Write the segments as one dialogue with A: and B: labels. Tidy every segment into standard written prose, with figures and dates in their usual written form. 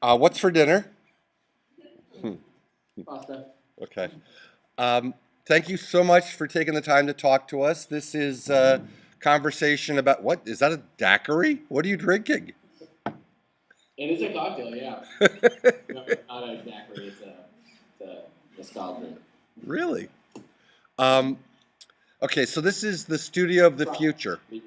A: What's for dinner? Hmm,
B: Pasta.
A: Okay. Um, Thank you so much for taking the time to talk to us. This is a conversation about what is that a daiquiri? What are you drinking?
B: It is a cocktail, yeah. No, not a daiquiri. It's a mezcal drink.
A: Really? Um, okay, so this is the studio of the
B: Rum.
A: future.
B: Yeah.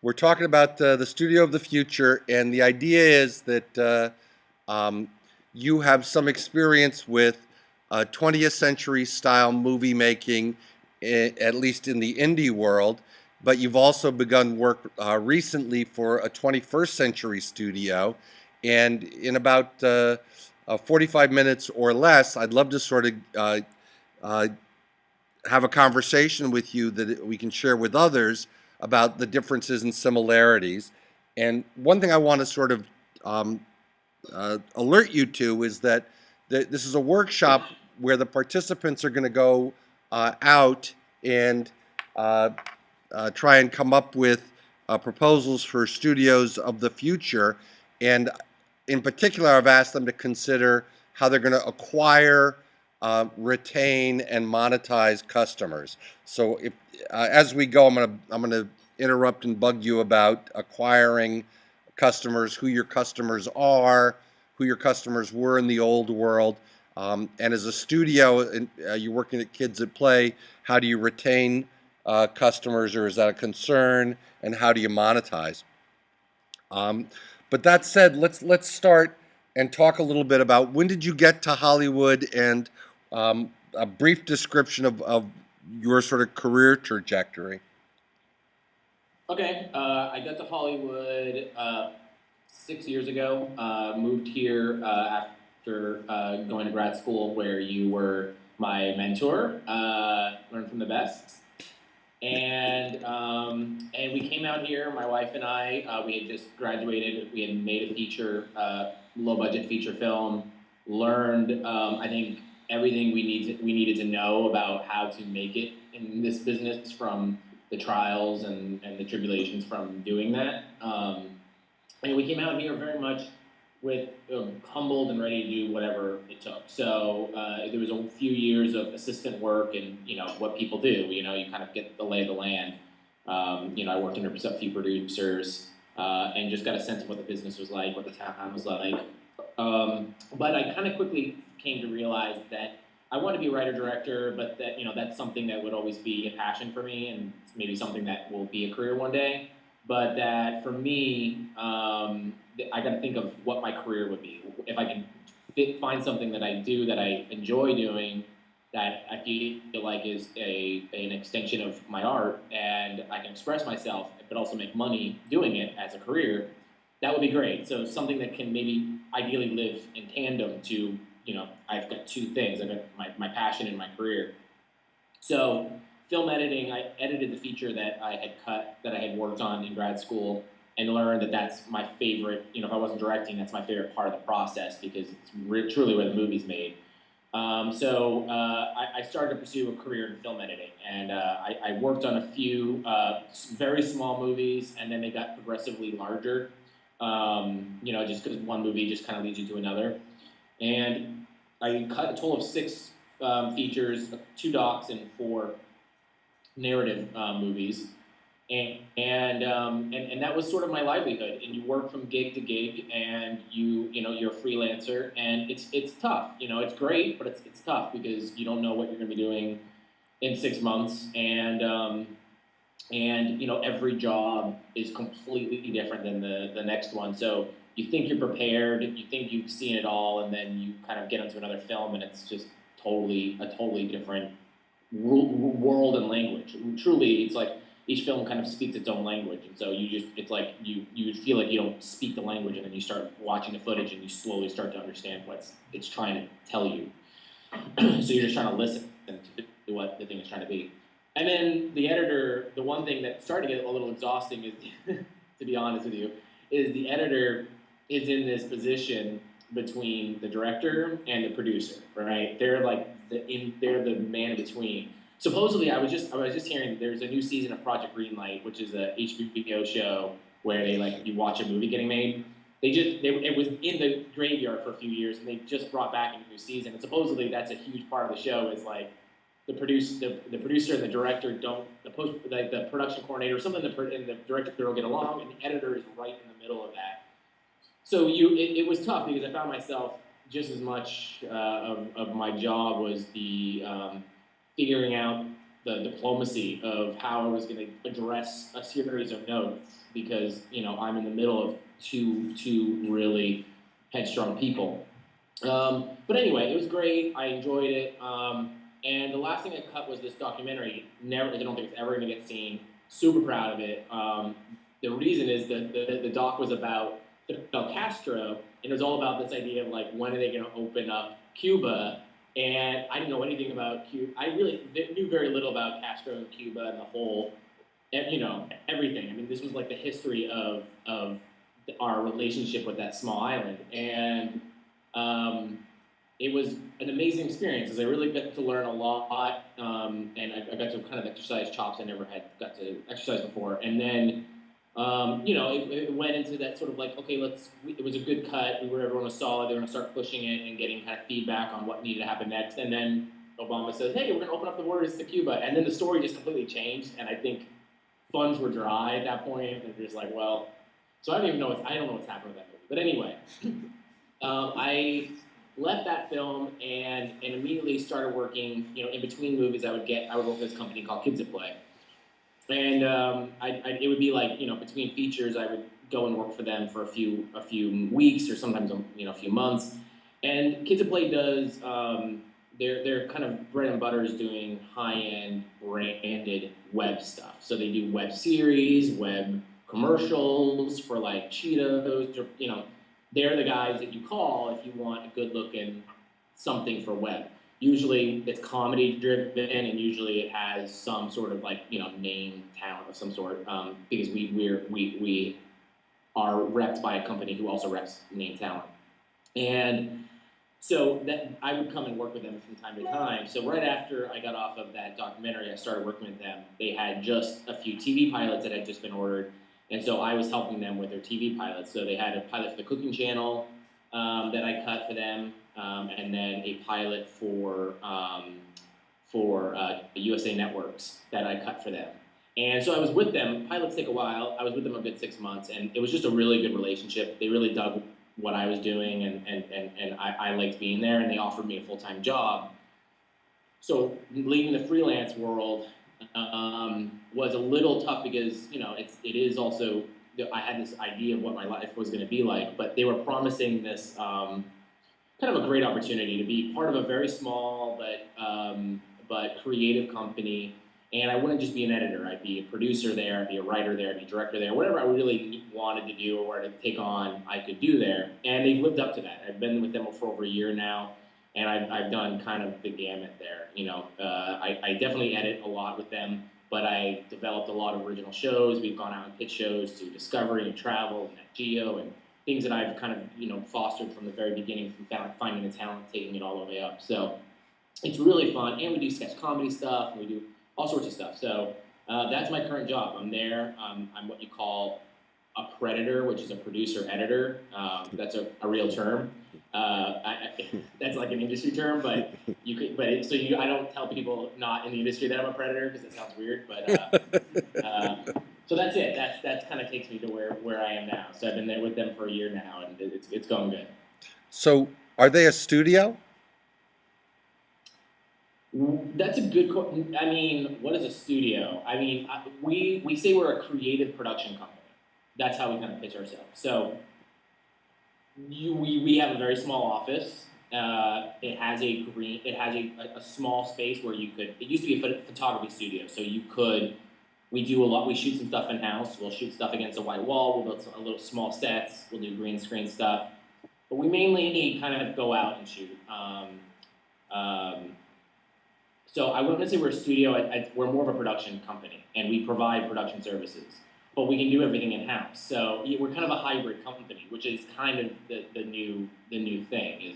A: We're talking about the studio of the future, and the idea is that um, you have some experience with 20th century style movie making, at least in the indie world, but you've also begun work recently for a 21st century studio. And in about 45 minutes or less, I'd love to sort of uh, have a conversation with you that we can share with others about the differences and similarities. And one thing I want to sort of um, alert you to is that this is a workshop where the participants are going to go out and uh, try and come up with proposals for studios of the future. And in particular, I've asked them to consider how they're going to acquire, retain, and monetize customers. So, if as we go, I'm going to interrupt and bug you about acquiring customers, who your customers are, who your customers were in the old world, and as a studio, you're working at Kids at Play. How do you retain customers, or is that a concern? And how do you monetize? Um, but that said, let's start and talk a little bit about when did you get to Hollywood and a brief description of your sort of career trajectory.
B: Okay, I got to Hollywood 6 years ago. Moved here after going to grad school, where you were my mentor. Learned from the best. And we came out here. My wife and I, we had just graduated. We had made a feature, low budget feature film. Learned, I think, everything we needed to know about how to make it in this business, from the trials and the tribulations from doing that. And we came out here very much with humbled and ready to do whatever it took. So there was a few years of assistant work, and what people do. You kind of get the lay of the land. I worked under a few producers, and just got a sense of what the business was like, what the town was like. But I kind of quickly came to realize that I want to be a writer director, but that that's something that would always be a passion for me, and maybe something that will be a career one day. But that for me, I got to think of what my career would be if I can find something that I do that I enjoy doing, that I feel like is an extension of my art, and I can express myself, but also make money doing it as a career. That would be great. So something that can maybe ideally live in tandem to, I've got two things. I've got my passion and my career. So film editing, I edited the feature that I had cut, that I had worked on in grad school, and learned that that's my favorite. If I wasn't directing, that's my favorite part of the process, because it's truly where the movie's made. I started to pursue a career in film editing, and I worked on a few very small movies, and then they got progressively larger. Just because one movie just kind of leads you to another. And I cut a total of six features, two docs, and four narrative movies. And that was sort of my livelihood. And you work from gig to gig, and you're a freelancer, and it's tough. It's great, but it's tough because you don't know what you're going to be doing in 6 months. And every job is completely different than the next one. So you think you're prepared, you think you've seen it all, and then you kind of get into another film, and it's just totally different world and language. Truly, it's like each film kind of speaks its own language, and so it's like you feel like you don't speak the language, and then you start watching the footage, and you slowly start to understand what it's trying to tell you. So you're just trying to listen to what the thing is trying to be. And then the editor, the one thing that started to get a little exhausting is, to be honest with you, is the editor is in this position between the director and the producer, right? They're like they're the man in between. Supposedly, I was just hearing there's a new season of Project Greenlight, which is a HBO show where they, like, you watch a movie getting made. it was in the graveyard for a few years, and they just brought back a new season. And supposedly that's a huge part of the show. Is like the producer and the director don't the production coordinator or something and the director don't get along, and the editor is right in the middle of that. So it was tough because I found myself just as much of my job was the figuring out the diplomacy of how I was going to address a series of notes because I'm in the middle of two really headstrong people. But anyway, it was great. I enjoyed it. And the last thing I cut was this documentary. I don't think it's ever going to get seen. Super proud of it. The reason is that the doc was about Castro, and it was all about this idea of like when are they going to open up Cuba. And I didn't know anything about Cuba. I really knew very little about Castro and Cuba and the whole, everything. I mean, this was like the history of our relationship with that small island, and it was an amazing experience because I really got to learn a lot, and I got to kind of exercise chops I never had got to exercise before. And then, it went into that sort of like, okay, it was a good cut. Everyone was solid. They were going to start pushing it and getting kind of feedback on what needed to happen next. And then Obama says, hey, we're going to open up the borders to Cuba. And then the story just completely changed. And I think funds were dry at that point. And they're just like, well, so I don't know what's happening with that movie. But anyway, I left that film and immediately started working. In between movies, I would work with this company called Kids at Play, and it would be like between features, I would go and work for them for a few weeks or sometimes a few months. And Kids at Play does their kind of bread and butter is doing high-end branded web stuff. So they do web series, web commercials for like Cheetos, they're the guys that you call if you want a good-looking something for web. Usually it's comedy-driven, and usually it has some sort of like name talent of some sort, because we are repped by a company who also reps name talent, and so that I would come and work with them from time to time. So right after I got off of that documentary, I started working with them. They had just a few TV pilots that had just been ordered. And so I was helping them with their TV pilots. So they had a pilot for the cooking channel that I cut for them, and then a pilot for USA Networks that I cut for them. And so I was with them. Pilots take a while. I was with them a good 6 months, and it was just a really good relationship. They really dug what I was doing, and I liked being there, and they offered me a full-time job. So leaving the freelance world was a little tough because it is also I had this idea of what my life was going to be like, but they were promising this kind of a great opportunity to be part of a very small but creative company. And I wouldn't just be an editor. I'd be a producer there, I'd be a writer there, I'd be a director there. Whatever I really wanted to do or where to take on, I could do there. And they've lived up to that. I've been with them for over a year now, and I've done kind of the gamut there. I definitely edit a lot with them, but I developed a lot of original shows. We've gone out and pitched shows to Discovery and Travel and Nat Geo and things that I've kind of fostered from the very beginning, from finding the talent, taking it all the way up. So it's really fun, and we do sketch comedy stuff, and we do all sorts of stuff. So that's my current job. I'm there. I'm what you call a predator, which is a producer-editor. That's a real term. That's like an industry term, but you could. I don't tell people not in the industry that I'm a predator because it sounds weird. But so that's it. That's kind of takes me to where I am now. So I've been there with them for a year now, and it's going good.
A: So are they a studio?
B: That's a good question. I mean, what is a studio? I mean, we say we're a creative production company. That's how we kind of pitch ourselves. So we have a very small office. It has a small space where you could. It used to be a photography studio, so we do a lot. We shoot some stuff in house. We'll shoot stuff against a white wall. We'll build a little small sets. We'll do green screen stuff, but we mainly kind of go out and shoot. So I wouldn't say we're a studio. We're more of a production company, and we provide production services. But we can do everything in house. So we're kind of a hybrid company, which is kind of the new thing.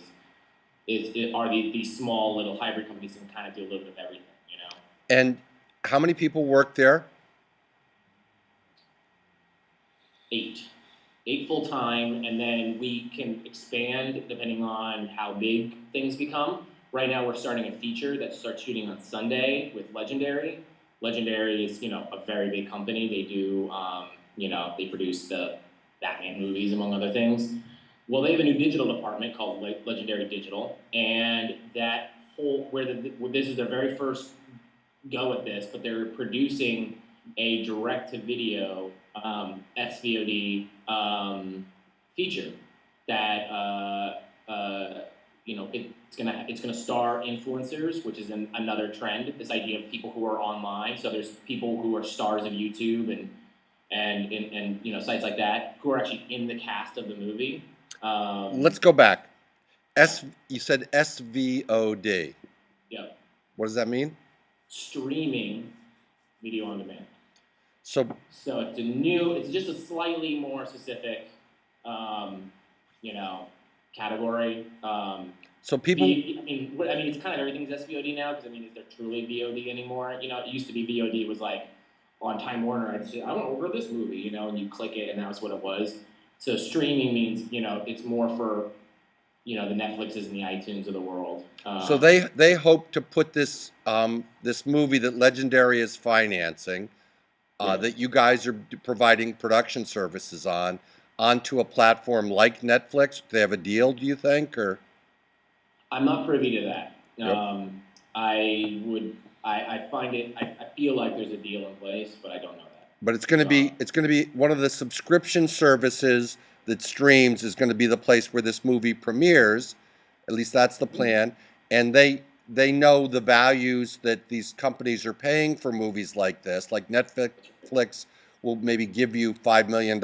B: Are these small little hybrid companies that can kind of do a little bit of everything,
A: And how many people work there?
B: 8. 8 full-time, and then we can expand depending on how big things become. Right now, we're starting a feature that starts shooting on Sunday with Legendary. Legendary is, a very big company. They do, they produce the Batman movies, among other things. Well, they have a new digital department called Legendary Digital, and that this is their very first go at this, but they're producing a direct-to-video SVOD feature that it's gonna star influencers, which is another trend. This idea of people who are online. So there's people who are stars of YouTube and sites like that who are actually in the cast of the movie.
A: Let's go back. You said SVOD.
B: Yeah.
A: What does that mean?
B: Streaming video on demand.
A: So
B: it's just a slightly more specific, category.
A: So people.
B: It's kind of everything's SVOD now because is there truly VOD anymore? It used to be VOD was like on Time Warner. I'd say I want to order this movie, and you click it and that was what it was. So streaming means it's more for the Netflixes and the iTunes of the world.
A: So they hope to put this this movie that Legendary is financing, that you guys are providing production services onto a platform like Netflix. Do they have a deal, do you think, or?
B: I'm not privy to that.
A: Yep.
B: I find it. I feel like there's a deal in place, but I don't know that.
A: But it's going to be one of the subscription services that streams is going to be the place where this movie premieres. At least that's the plan. And they know the values that these companies are paying for movies like this. Like Netflix will maybe give you $5 million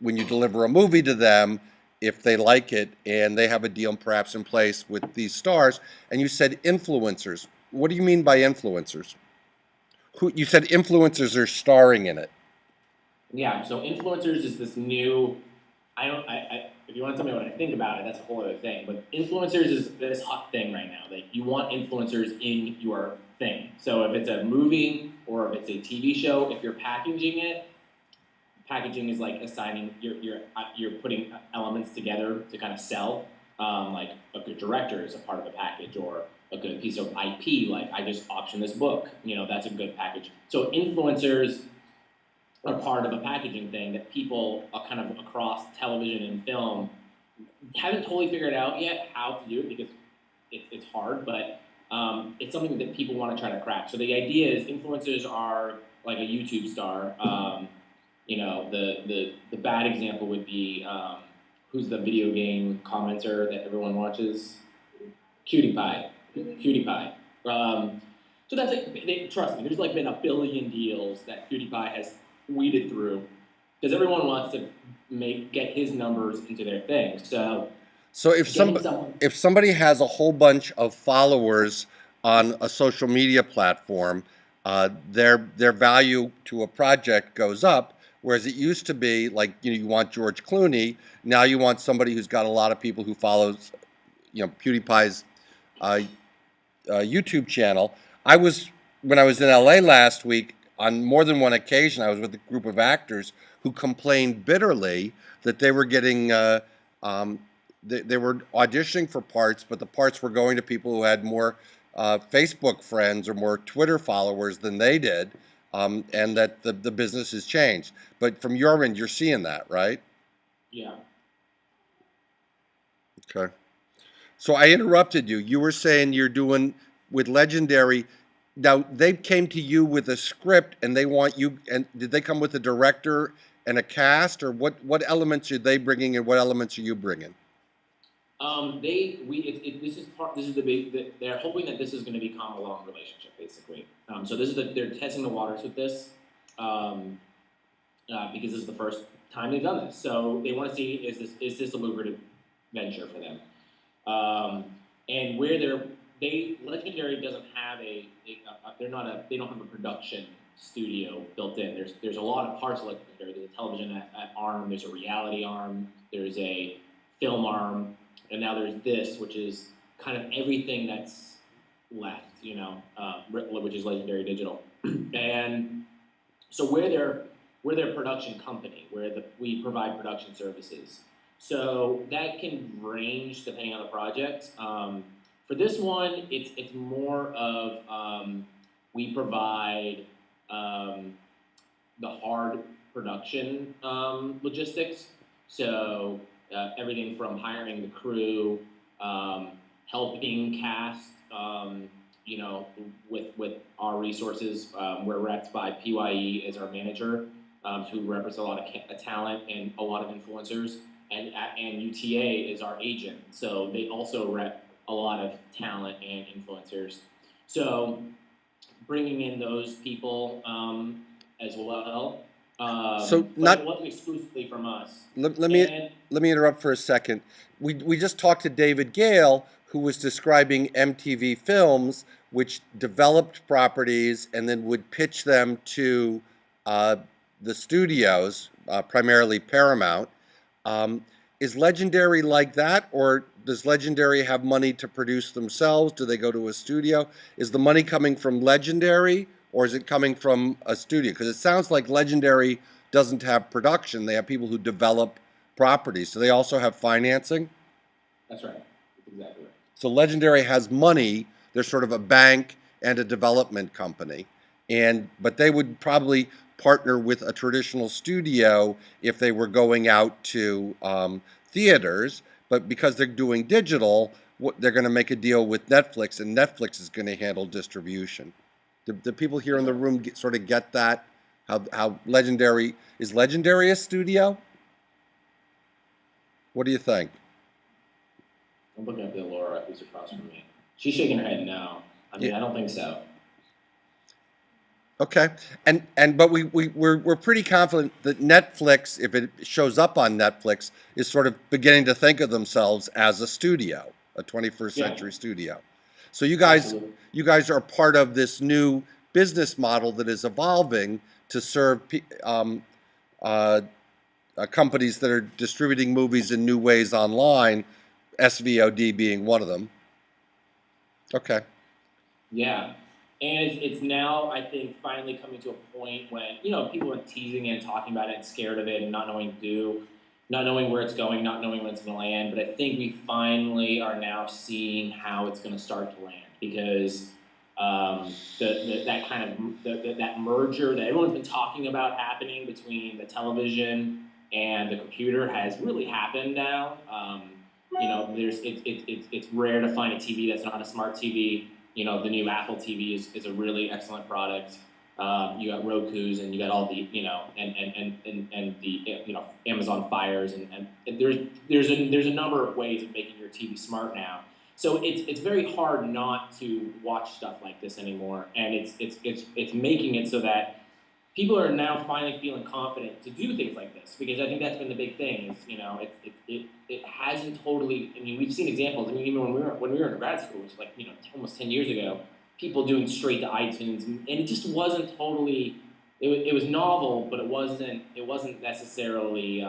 A: when you deliver a movie to them if they like it, and they have a deal perhaps in place with these stars. And you said influencers. What do you mean by influencers? You said influencers are starring in it.
B: Yeah, so influencers is this new. If you want to tell me what I think about it, that's a whole other thing. But influencers is this hot thing right now. Like you want influencers in your thing. So if it's a movie or if it's a TV show, if you're packaging it, packaging is like assigning you're putting elements together to kind of sell. Like a good director is a part of the package, or a good piece of IP. Like I just optioned this book. That's a good package. So influencers are part of a packaging thing that people kind of across television and film haven't totally figured out yet how to do it because it's hard, but it's something that people want to try to crack. So the idea is influencers are like a YouTube star. The bad example would be who's the video game commenter that everyone watches? PewDiePie. So that's like, trust me, there's like been 1 billion deals that PewDiePie has weeded through because everyone wants to get his numbers into their thing. So
A: if somebody has a whole bunch of followers on a social media platform, their value to a project goes up. Whereas it used to be like you want George Clooney, now you want somebody who's got a lot of people who follows PewDiePie's YouTube channel. When I was in LA last week, on more than one occasion, I was with a group of actors who complained bitterly that they were getting they were auditioning for parts, but the parts were going to people who had more Facebook friends or more Twitter followers than they did, and that the business has changed. But from your end, you're seeing that, right?
B: Yeah.
A: Okay. So I interrupted you. You were saying you're doing with Legendary. Now they came to you with a script, and they want you. And did they come with a director and a cast, or what elements are they bringing, and what elements are you bringing?
B: This is the big. They're hoping that this is going to become a long relationship, basically. So they're testing the waters with this, because this is the first time they've done this. So they want to see is this a lucrative venture for them, and where Legendary doesn't have they don't have a production studio built in. There's a lot of parts of Legendary. There's a television arm. There's a reality arm. There's a film arm. And now there's this, which is kind of everything that's left, which is Legendary Digital. And so where we're their production company. We provide production services. So that can range depending on the project. For this one, it's more of we provide the hard production logistics. So everything from hiring the crew, helping cast, you know, with our resources. We're repped by PYE as our manager, who represents a lot of talent and a lot of influencers, and UTA is our agent. So they also rep a lot of talent and influencers. So bringing in those people as well.
A: So
B: But
A: not
B: it wasn't exclusively from us.
A: let me interrupt for a second. We just talked to David Gale, who was describing MTV Films, which developed properties and then would pitch them to the studios, primarily Paramount. Is Legendary like that, or does Legendary have money to produce themselves? Do they go to a studio? Is the money coming from Legendary, or is it coming from a studio? Because it sounds like Legendary doesn't have production. They have people who develop properties. So they also have financing?
B: That's right. That's exactly right.
A: So Legendary has money. They're sort of a bank and a development company. But they would probably partner with a traditional studio if they were going out to theaters. But because they're doing digital, they're going to make a deal with Netflix, and Netflix is going to handle distribution. Do people here in the room sort of get that? How Legendary is Legendary a studio? What do you think?
B: I'm looking at Laura, who's across from me. She's shaking her head no. I mean, yeah. I don't think so.
A: Okay, but we're pretty confident that Netflix, if it shows up on Netflix, is sort of beginning to think of themselves as a studio, a 21st century studio. So you guys are part of this new business model that is evolving to serve companies that are distributing movies in new ways online, SVOD being one of them. Okay.
B: Yeah. And it's now, I think, finally coming to a point when, you know, people are teasing it and talking about it and scared of it and not knowing what to do, not knowing where it's going, not knowing when it's going to land. But I think we finally are now seeing how it's going to start to land, because that kind of that merger that everyone's been talking about happening between the television and the computer has really happened now. You know, it's rare to find a TV that's not a smart TV. You know, the new Apple TV is a really excellent product. You got Roku's, and you got all the, you know, and the, you know, Amazon Fires, and there's a number of ways of making your TV smart now. So it's very hard not to watch stuff like this anymore, and it's making it so that people are now finally feeling confident to do things like this, because I think that's been the big thing. Is, you know, it hasn't totally. I mean, we've seen examples. I mean, even when we were in grad school, which is like, you know, almost 10 years ago, people doing straight to iTunes, and it just wasn't totally. It was novel, but it wasn't necessarily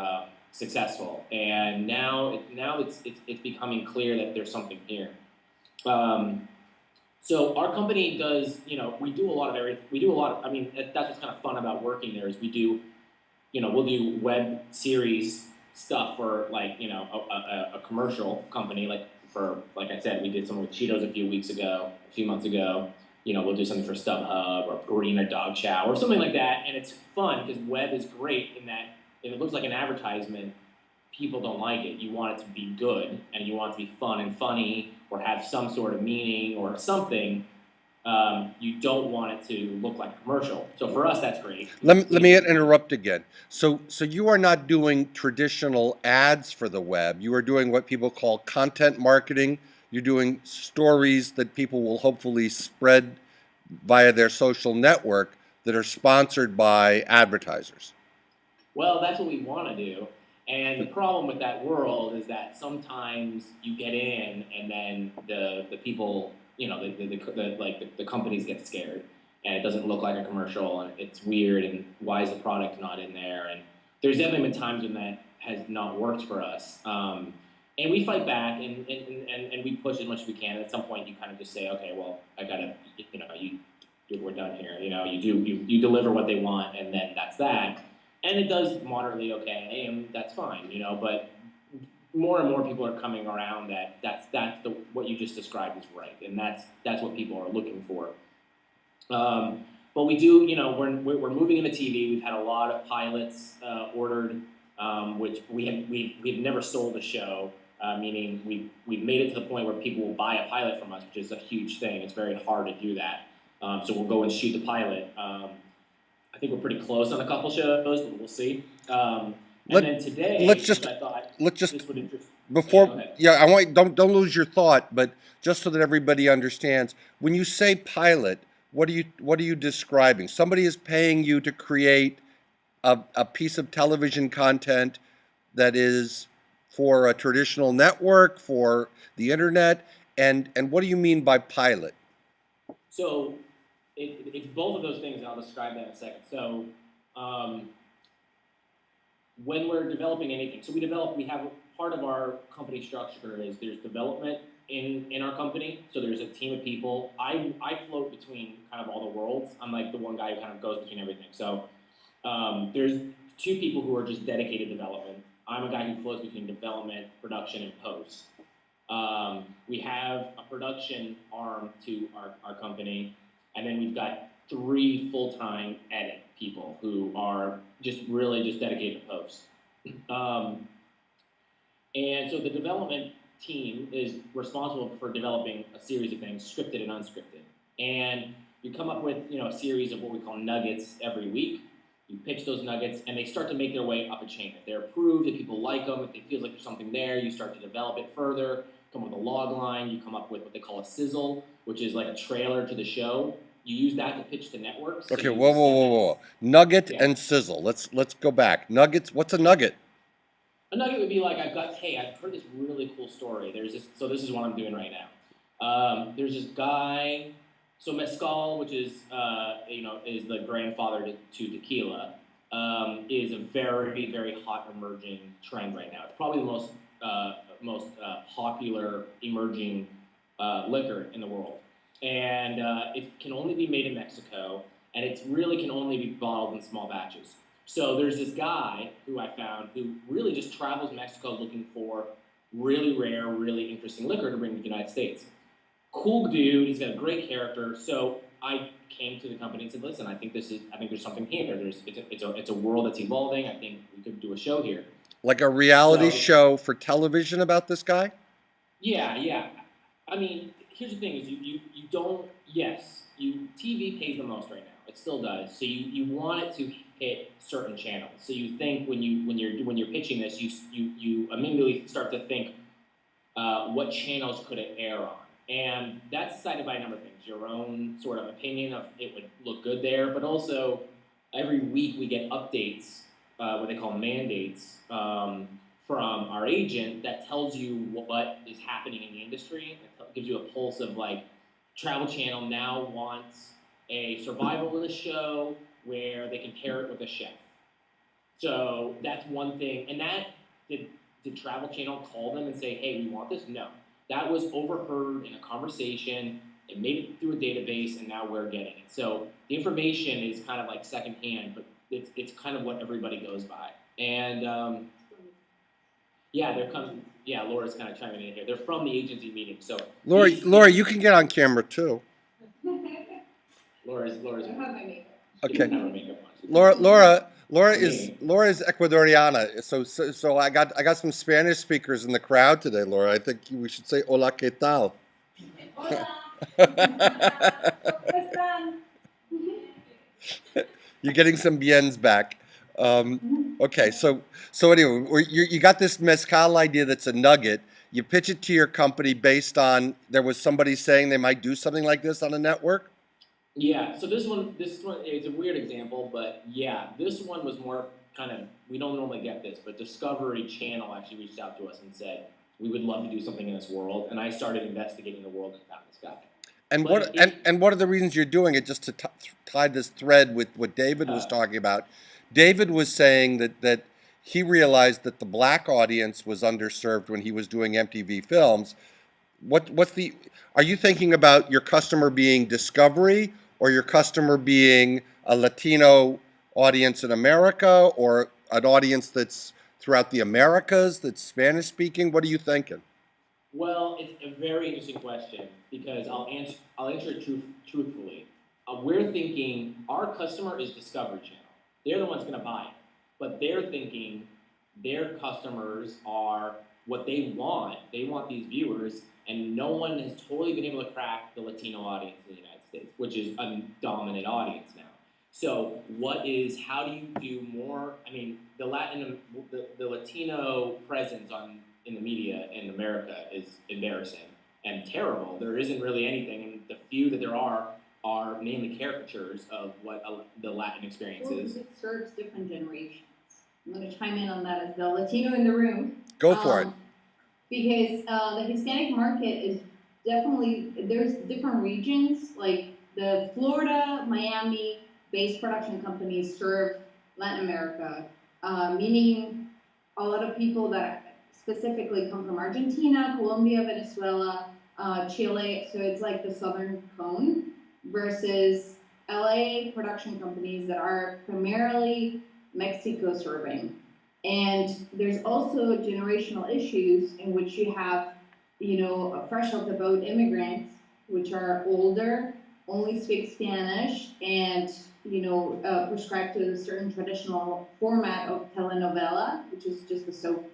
B: successful. And now it's becoming clear that there's something here. So our company does, you know, we do a lot of everything. We do a lot of, I mean, that's what's kind of fun about working there, is we do, you know, we'll do web series stuff for, like, you know, a commercial company. Like I said, we did something with Cheetos a few months ago. You know, we'll do something for StubHub or Purina Dog Chow or something like that. And it's fun because web is great in that if it looks like an advertisement, people don't like it. You want it to be good, and you want it to be fun and funny, or have some sort of meaning or something. You don't want it to look like a commercial. So for us, that's great.
A: Let me interrupt again. So you are not doing traditional ads for the web. You are doing what people call content marketing. You're doing stories that people will hopefully spread via their social network that are sponsored by advertisers.
B: Well, that's what we want to do. And the problem with that world is that sometimes you get in, and then the people, you know, the companies get scared, and it doesn't look like a commercial, and it's weird, and why is the product not in there? And there's definitely been times when that has not worked for us. And we fight back, and we push as much as we can. And at some point, you kind of just say, okay, well, I gotta, you know, we're done here. You know, you deliver what they want, and then that's that. and it does moderately okay, and that's fine, you know. But more and more people are coming around that what you just described is right, and that's what people are looking for. But we do, you know, we're moving into TV. We've had a lot of pilots ordered, which we've never sold a show, meaning we've made it to the point where people will buy a pilot from us, which is a huge thing. It's very hard to do that. So we'll go and shoot the pilot. I think we're pretty close on a couple shows, but we'll see. And then today,
A: let's just
B: I thought
A: let's just
B: this would interest.
A: before I want don't lose your thought, but just so that everybody understands, when you say pilot, what are you describing? Somebody is paying you to create a piece of television content that is for a traditional network, for the internet, and what do you mean by pilot?
B: So it's both of those things, and I'll describe that in a second. So when we're developing anything, so we have part of our company structure is there's development in our company. So there's a team of people. I float between kind of all the worlds. I'm like the one guy who kind of goes between everything. So there's two people who are just dedicated development. I'm a guy who floats between development, production, and post. We have a production arm to our company, and then we've got 3 full-time edit people who are just really just dedicated to post. And so the development team is responsible for developing a series of things, scripted and unscripted. And you come up with, you know, a series of what we call nuggets every week. You pitch those nuggets, and they start to make their way up a chain. If they're approved, if people like them, if it feels like there's something there, you start to develop it further, come up with a log line, you come up with what they call a sizzle, which is like a trailer to the show. You use that to pitch to networks.
A: Okay, whoa. Nugget and sizzle. Let's go back. Nuggets, what's a nugget?
B: A nugget would be like, I've heard this really cool story. So this is what I'm doing right now. There's this guy, so mezcal, which is, is the grandfather to tequila, is a very, very hot emerging trend right now. It's probably the most popular emerging liquor in the world. And it can only be made in Mexico, and it really can only be bottled in small batches. So there's this guy who I found who really just travels Mexico looking for really rare, really interesting liquor to bring to the United States. Cool dude, he's got a great character. So I came to the company and said, listen, I think there's something here. It's a world that's evolving. I think we could do a show here.
A: Like a reality show for television about this guy?
B: Yeah. I mean, here's the thing: is you don't. Yes, TV pays the most right now. It still does. So you want it to hit certain channels. So you think when you're pitching this, you immediately start to think what channels could it air on, and that's decided by a number of things. Your own sort of opinion of it would look good there, but also every week we get updates, what they call mandates, from our agent that tells you what is happening in the industry. It gives you a pulse of like, Travel Channel now wants a survivalist show where they can pair it with a chef. So that's one thing. And that, did Travel Channel call them and say, hey, we want this? No. That was overheard in a conversation. It made it through a database, and now we're getting it. So the information is kind of like secondhand, but it's kind of what everybody goes by. And Laura's kind of chiming in here. They're from the agency meeting, so
A: Laura, you can get on camera too.
B: Laura's.
A: Okay. Laura is Ecuadoriana, so I got some Spanish speakers in the crowd today, Laura. I think we should say hola, ¿qué tal?
C: Hola.
A: You're getting some biens back. Okay, so anyway, you got this mezcal idea that's a nugget. You pitch it to your company based on there was somebody saying they might do something like this on a network.
B: Yeah. So this one is a weird example, but yeah, this one was more kind of, we don't normally get this, but Discovery Channel actually reached out to us and said we would love to do something in this world, and I started investigating the world and found this guy.
A: And what are the reasons you're doing it? Just to tie this thread with what David was talking about. David was saying that he realized that the black audience was underserved when he was doing MTV films. Are you thinking about your customer being Discovery or your customer being a Latino audience in America or an audience that's throughout the Americas that's Spanish speaking? What are you thinking?
B: Well, it's a very interesting question because I'll answer it truthfully. We're thinking our customer is Discovery Channel. They're the ones going to buy it, but they're thinking their customers are what they want. They want these viewers, and no one has totally been able to crack the Latino audience in the United States, which is a dominant audience now. So, how do you do more? I mean, the Latino presence in the media in America is embarrassing and terrible. There isn't really anything, and the few that there are mainly caricatures of what the Latin experience is.
C: It serves different generations. I'm going to chime in on that as the Latino in the room.
A: Go for it.
C: Because the Hispanic market is definitely, there's different regions, like the Florida, Miami-based production companies serve Latin America, meaning a lot of people that specifically come from Argentina, Colombia, Venezuela, Chile, so it's like the southern cone, versus LA production companies that are primarily Mexico serving. And there's also generational issues in which you have, fresh off the boat immigrants, which are older, only speak Spanish, and prescribe to a certain traditional format of telenovela, which is just a soap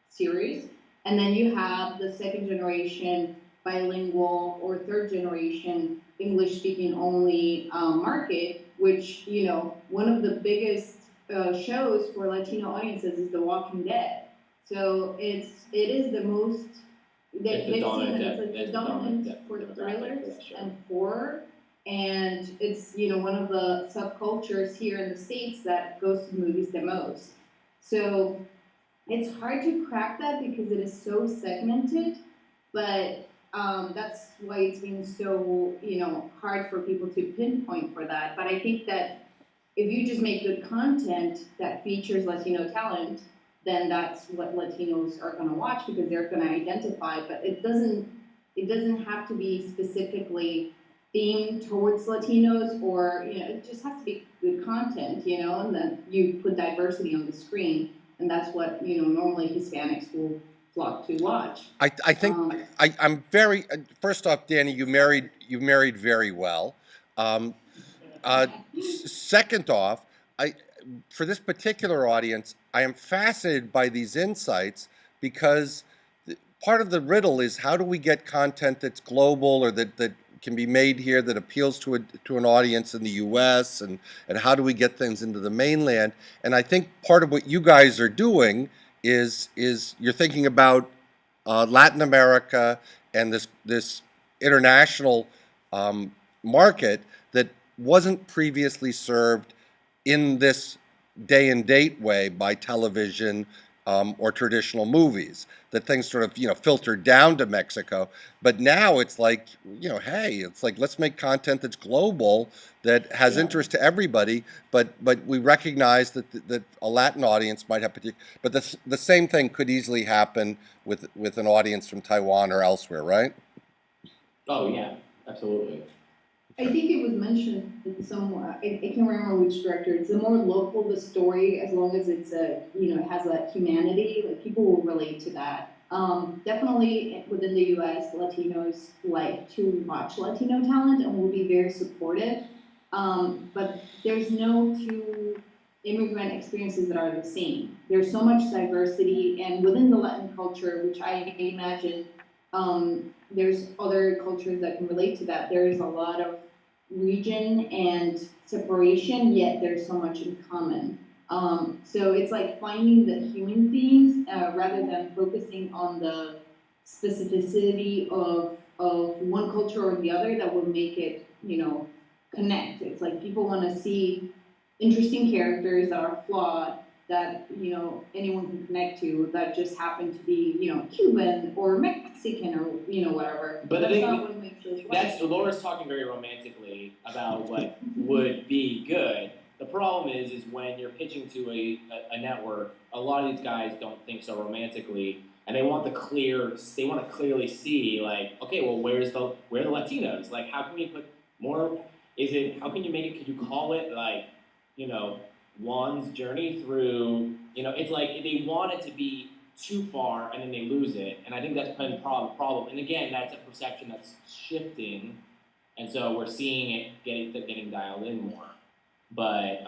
C: series. And then you have the second generation bilingual or third generation English speaking only market, which, one of the biggest shows for Latino audiences is The Walking Dead. So it is the most, they've seen that it's the dominant for thrillers and horror. And it's, one of the subcultures here in the States that goes to movies the most. So it's hard to crack that because it is so segmented, but that's why it's been so, hard for people to pinpoint for that. But I think that if you just make good content that features Latino talent, then that's what Latinos are going to watch because they're going to identify. But it doesn't have to be specifically themed towards Latinos, or it just has to be good content, and then you put diversity on the screen, and that's what normally Hispanics will flock to watch.
A: I think I'm very first off, Danny, you married very well. Second off, for this particular audience, I am fascinated by these insights because part of the riddle is how do we get content that's global or that can be made here that appeals to an audience in the U.S. and how do we get things into the mainland? And I think part of what you guys are doing is you're thinking about Latin America and this international market that wasn't previously served in this day and date way by television or traditional movies. That things sort of filtered down to Mexico, but now it's like hey, it's like let's make content that's global that has interest to everybody. But we recognize that a Latin audience might have particular. But the same thing could easily happen with an audience from Taiwan or elsewhere, right?
B: Oh yeah, absolutely.
C: I think it was mentioned in some, I can't remember which director, it's the more local the story, as long as it's it has a humanity, like people will relate to that. Definitely within the US, Latinos like to watch Latino talent and will be very supportive. But there's no two immigrant experiences that are the same. There's so much diversity, and within the Latin culture, which I imagine there's other cultures that can relate to that. There is a lot of region and separation, yet there's so much in common. So it's like finding the human themes rather than focusing on the specificity of one culture or the other that will make it, connect. It's like people want to see interesting characters that are flawed, that anyone can connect to, that just happen to be Cuban or Mexican or whatever.
B: But
C: that's
B: I
C: not
B: think
C: what makes us
B: that's
C: white.
B: Laura's talking very romantically about what would be good. The problem is when you're pitching to a network, a lot of these guys don't think so romantically, and they want they want to clearly see like, okay, well, where are the Latinos? Like, how can we put more? How can you make it? Could you call it like you know, Juan's journey through, it's like they want it to be too far and then they lose it. And I think that's been problem. And again, that's a perception that's shifting. And so we're seeing it getting dialed in more. But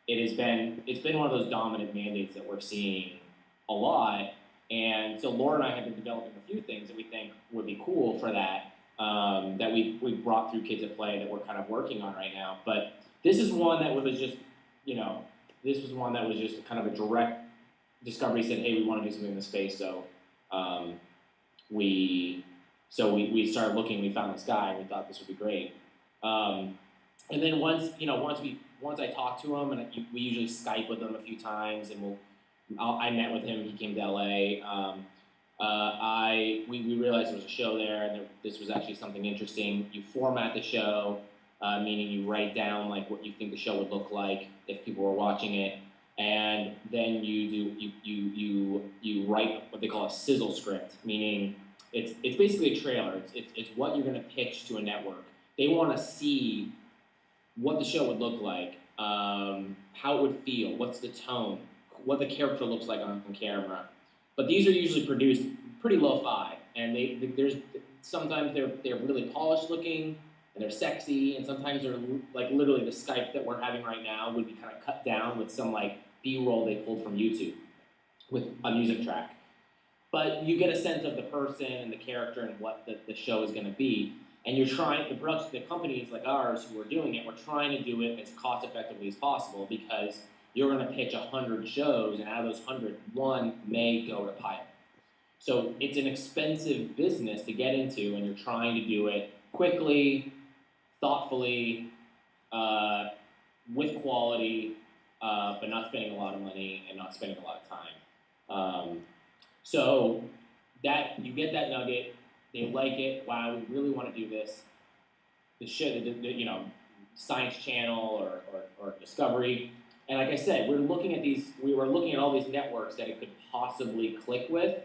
B: it's been one of those dominant mandates that we're seeing a lot. And so Laura and I have been developing a few things that we think would be cool for that, that we brought through Kids at Play that we're kind of working on right now. But this is one that was just, this was one that was just kind of a direct discovery. Said, hey, we want to do something in this space. So um, we started looking. We found this guy, and we thought this would be great. And then once I talked to him, and we usually Skype with him a few times, and I met with him. He came to LA. We realized there was a show there, and this was actually something interesting. You format the show, meaning you write down like what you think the show would look like if people were watching it, and then you write what they call a sizzle script, meaning it's basically a trailer. It's what you're going to pitch to a network. They want to see what the show would look like, how it would feel, what's the tone, what the character looks like on camera. But these are usually produced pretty lo-fi, and there's sometimes they're really polished looking and they're sexy, and sometimes they're like literally the Skype that we're having right now would be kind of cut down with some like B-roll they pulled from YouTube with a music track. But you get a sense of the person and the character and what the show is going to be. And you're trying, the companies like ours who are doing it, we're trying to do it as cost effectively as possible, because you're going to pitch 100 shows, and out of those 100, one may go to pilot. So it's an expensive business to get into, and you're trying to do it quickly, thoughtfully, with quality, but not spending a lot of money and not spending a lot of time. So that you get that nugget, they like it. Wow, we really want to do this. The shit, Science Channel or Discovery. And like I said, we were looking at all these networks that it could possibly click with.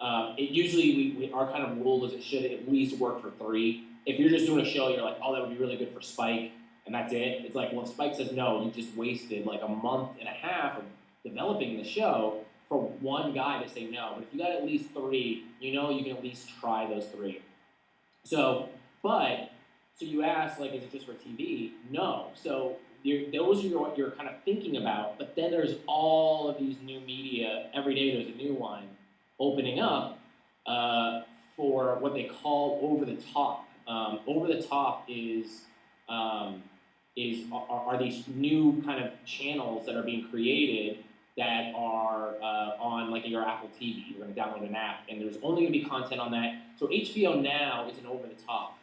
B: It usually our kind of rule is it should at least work for 3. If you're just doing a show, you're like, oh, that would be really good for Spike, and that's it. It's like, well, if Spike says no, you just wasted like a month and a half of developing the show for one guy to say no. But if you got at least 3, you can at least try those 3. So you ask, like, is it just for TV? No. So those are what you're kind of thinking about. But then there's all of these new media. Every day there's a new one opening up for what they call over the top. Over the top are these new kind of channels that are being created that are on like your Apple TV. You're going to download an app, and there's only going to be content on that. So HBO Now is an over the top.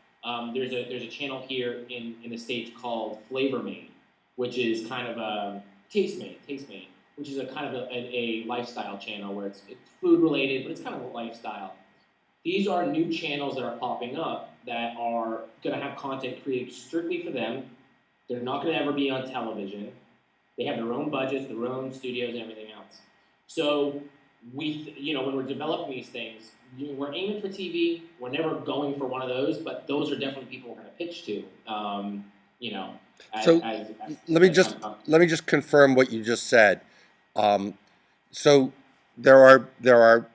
B: There's a channel here in the States called Flavor Made, which is kind of a Taste Made, which is a kind of a lifestyle channel where it's food related, but it's kind of a lifestyle. These are new channels that are popping up that are going to have content created strictly for them. They're not going to ever be on television. They have their own budgets, their own studios, and everything else. So when we're developing these things, we're aiming for TV. We're never going for one of those, but those are definitely people we're going to pitch to.
A: Let me just confirm what you just said. So there are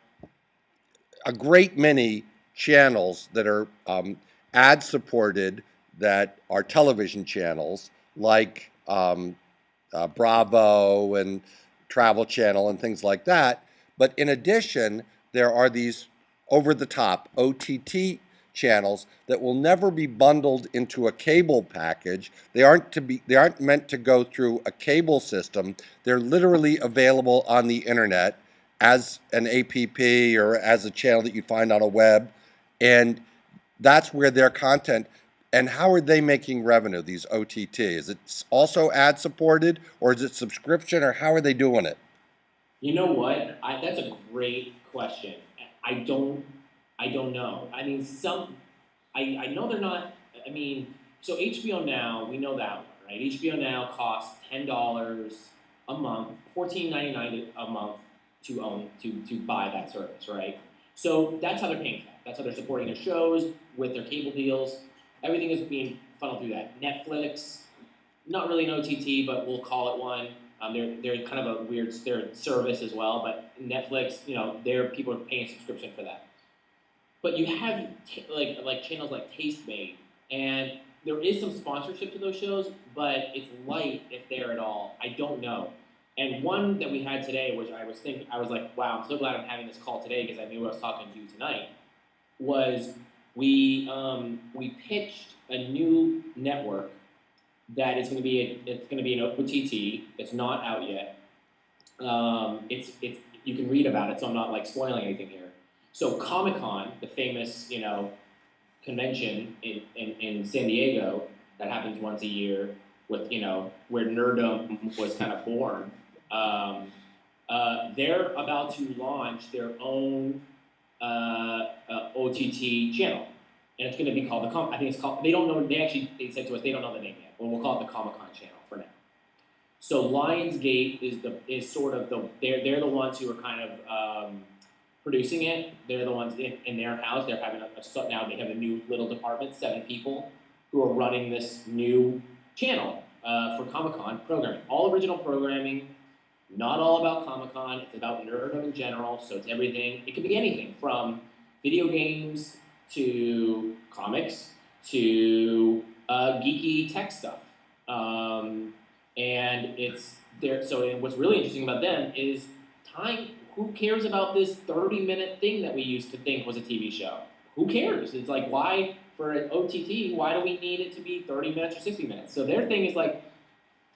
A: a great many channels that are ad supported that are television channels, like Bravo and Travel Channel and things like that. But in addition, there are these over-the-top OTT channels that will never be bundled into a cable package. They aren't meant to go through a cable system. They're literally available on the internet as an app or as a channel that you find on a web, and that's where their content. And how are they making revenue, these OTT? Is it also ad supported, or is it subscription, or how are they doing it?
B: You know what? That's a great question. I don't know. I mean, I know they're not. I mean, so HBO Now, we know that one, right? HBO Now costs $10 a month, $14.99 a month to buy that service, right? So that's how they're paying for that. That's how they're supporting their shows with their cable deals. Everything is being funneled through that. Netflix, not really an OTT, but we'll call it one. They're kind of a weird they're service as well, but Netflix, people are paying a subscription for that. But you have like channels like Tastemade, and there is some sponsorship to those shows, but it's light if they're at all. I don't know. And one that we had today, which I was like, wow, I'm so glad I'm having this call today because I knew I was talking to you tonight. Was we pitched a new network that is going to be it's going to be an OTT. It's not out yet. It's you can read about it, so I'm not like spoiling anything here. So Comic-Con, the famous convention in San Diego that happens once a year, with where nerddom was kind of born. They're about to launch their own OTT channel, and it's going to be called I think it's called. They don't know. They said to us they don't know the name yet. Well, we'll call it the Comic-Con channel for now. So Lionsgate is sort of they're the ones who are kind of producing it. They're the ones in their house. They're having now they have a new little department, 7 people, who are running this new channel for Comic-Con programming. All original programming, not all about Comic-Con. It's about nerddom in general. So it's everything. It could be anything from video games to comics to geeky tech stuff. And it's there. So what's really interesting about them is time. Who cares about this 30-minute thing that we used to think was a TV show? Who cares? It's like, why, for an OTT, why do we need it to be 30 minutes or 60 minutes? So their thing is like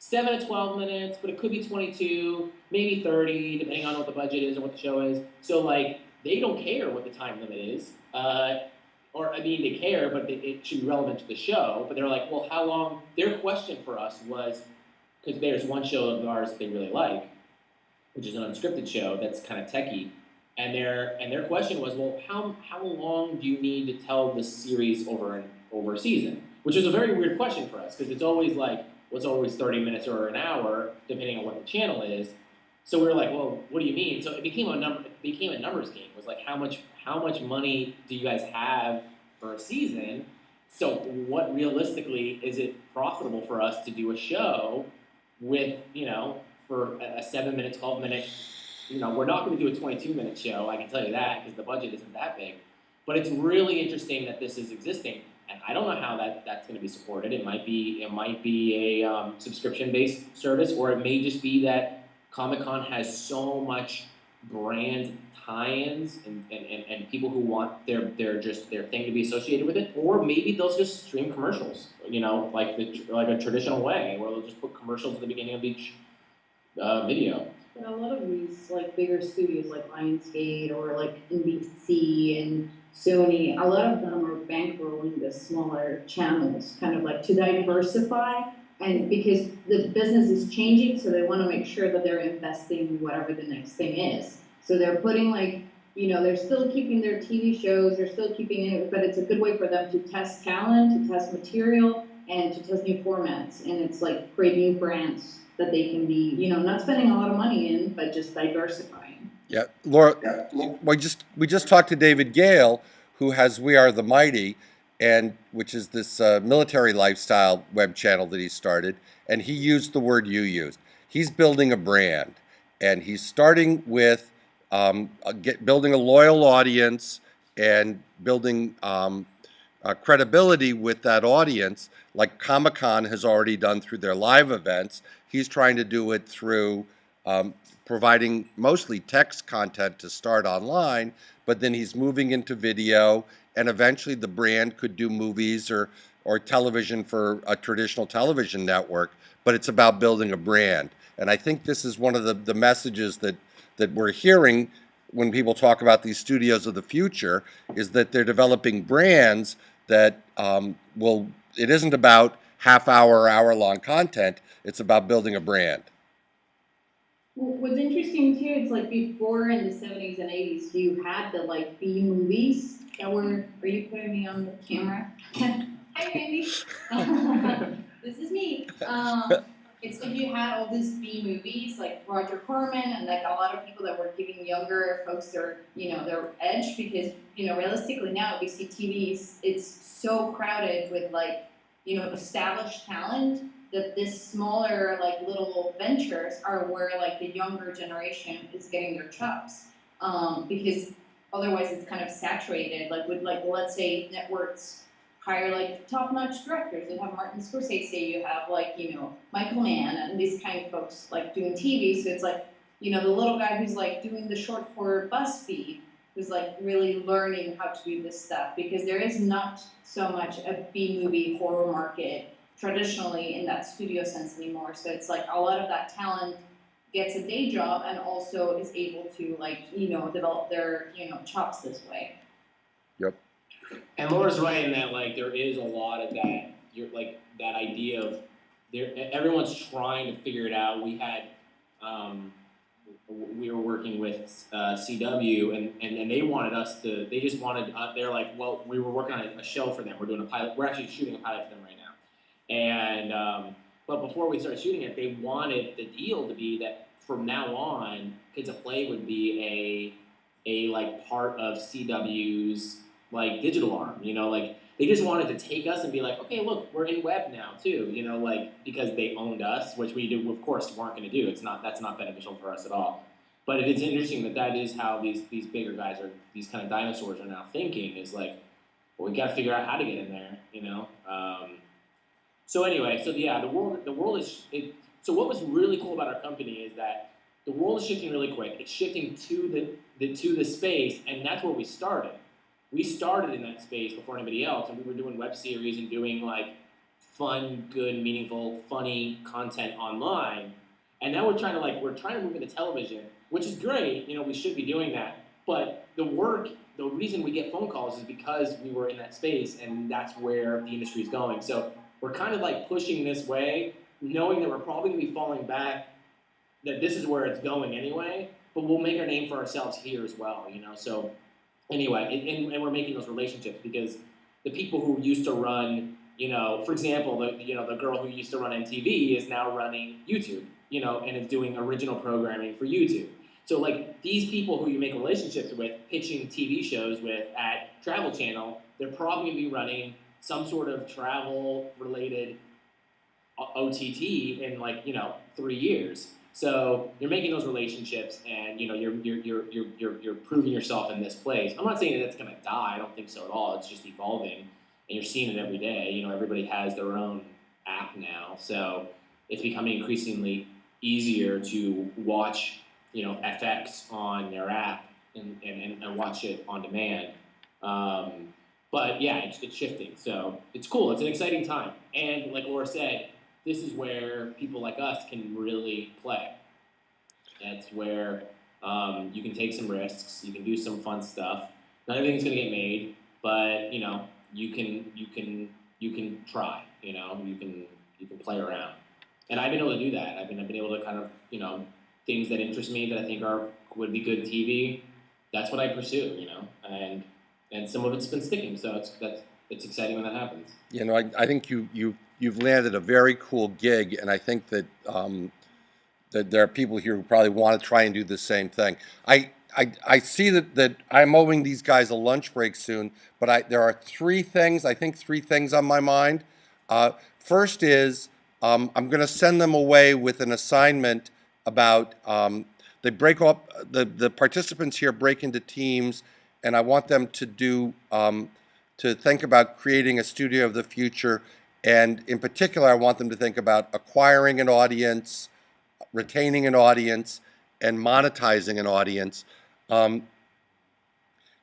B: 7 to 12 minutes, but it could be 22, maybe 30, depending on what the budget is or what the show is. So like, they don't care what the time limit is. They care, but it should be relevant to the show. But they're like, well, how long? Their question for us was, because there's one show of ours that they really like, which is an unscripted show that's kind of techy, and their question was, well, how long do you need to tell this series over a season? Which is a very weird question for us because it's always like, it's always 30 minutes or an hour depending on what the channel is. So we were like, well, what do you mean? So it became a numbers game. It was like, how much money do you guys have for a season? So what realistically is it profitable for us to do a show with for a 7-minute, 12-minute, we're not going to do a 22-minute show, I can tell you that, because the budget isn't that big. But it's really interesting that this is existing, and I don't know how that's going to be supported. It might be a subscription-based service, or it may just be that Comic-Con has so much brand tie-ins and people who want their thing to be associated with it, or maybe they'll just stream commercials, like a traditional way, where they'll just put commercials at the beginning of each video.
C: But a lot of these like bigger studios like Lionsgate or like NBC and Sony, a lot of them are bankrolling the smaller channels, kind of like to diversify, and because the business is changing, so they want to make sure that they're investing in whatever the next thing is. So they're putting they're still keeping their TV shows, they're still keeping it, but it's a good way for them to test talent, to test material, and to test new formats, and it's like create new brands that they can be, not spending a lot of money in, but just diversifying.
A: Yeah, Laura, we just talked to David Gale, who has We Are the Mighty, and which is this military lifestyle web channel that he started, and he used the word you used. He's building a brand, and he's starting with building a loyal audience and building credibility with that audience, like Comic-Con has already done through their live events. He's trying to do it through providing mostly text content to start online, but then he's moving into video, and eventually the brand could do movies or television for a traditional television network, but it's about building a brand. And I think this is one of the messages that we're hearing when people talk about these studios of the future, is that they're developing brands that it isn't about half-hour, hour-long content, it's about building a brand.
C: Well, what's interesting too, it's like before in the 70s and 80s, you had the like B movies that were, are you putting me on the camera? Hi, Randy. This is me. It's like you had all these B movies like Roger Corman and like a lot of people that were giving younger folks their edge, because realistically now we see TVs, it's so crowded with like established talent that this smaller like little ventures are where like the younger generation is getting their chops, because otherwise it's kind of saturated. Like with like let's say networks hire like top-notch directors. You have Martin Scorsese, you have like Michael Mann and these kind of folks like doing TV. So it's like the little guy who's like doing the short for BuzzFeed, who's like really learning how to do this stuff, because there is not so much a B movie horror market traditionally in that studio sense anymore. So it's like a lot of that talent gets a day job and also is able to like develop their chops this way.
A: Yep.
B: And Laura's right in that like there is a lot of that. You're like that idea of everyone's trying to figure it out. We were working with CW, and they wanted us to. They just wanted. They're like, well, we were working on a show for them. We're doing a pilot. We're actually shooting a pilot for them right now. And but before we started shooting it, they wanted the deal to be that from now on, Kids of Play would be a like part of CW's like digital arm. Like they just wanted to take us and be like, okay, look, we're in web now too. Like because they owned us, which we do, of course, weren't going to do. That's not beneficial for us at all. But it's interesting that is how these bigger guys are, these kind of dinosaurs are now thinking, is like, well, we got to figure out how to get in there. So anyway, so yeah, the world is. So what was really cool about our company is that the world is shifting really quick. It's shifting to the space, and that's where we started. We started in that space before anybody else, and we were doing web series and doing like fun, good, meaningful, funny content online. And now we're trying to move into television, which is great. We should be doing that. But the reason we get phone calls is because we were in that space, and that's where the industry is going. So we're kind of like pushing this way, knowing that we're probably going to be falling back, that this is where it's going anyway, but we'll make our name for ourselves here as well, So anyway, and we're making those relationships because the people who used to run, for example, the girl who used to run MTV is now running YouTube, and is doing original programming for YouTube. So like these people who you make relationships with, pitching TV shows with at Travel Channel, they're probably going to be running some sort of travel-related OTT in 3 years. So you're making those relationships, and you're proving yourself in this place. I'm not saying that it's going to die. I don't think so at all. It's just evolving, and you're seeing it every day. Everybody has their own app now, so it's becoming increasingly easier to watch FX on their app and watch it on demand. But yeah, it's shifting, so it's cool. It's an exciting time, and like Laura said, this is where people like us can really play. That's where you can take some risks, you can do some fun stuff. Not everything's gonna get made, but you can try. You can play around, and I've been able to do that. I've been able to kind of things that interest me that I think would be good TV. That's what I pursue. And some of it's been sticking, so it's exciting when that happens.
A: I think you've landed a very cool gig, and I think that that there are people here who probably want to try and do the same thing. I see that I'm owing these guys a lunch break soon, but there are three things on my mind. First is I'm going to send them away with an assignment about they break up the participants here break into teams, and I want them to do to think about creating a studio of the future. And in particular, I want them to think about acquiring an audience, retaining an audience, and monetizing an audience.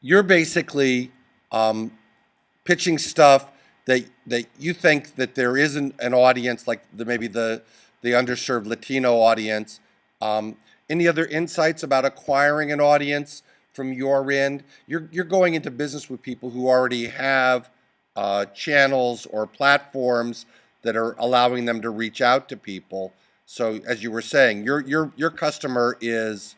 A: You're basically pitching stuff that you think that there isn't an audience, like maybe the underserved Latino audience. Any other insights about acquiring an audience from your end? You're going into business with people who already have channels or platforms that are allowing them to reach out to people. So as you were saying, your customer is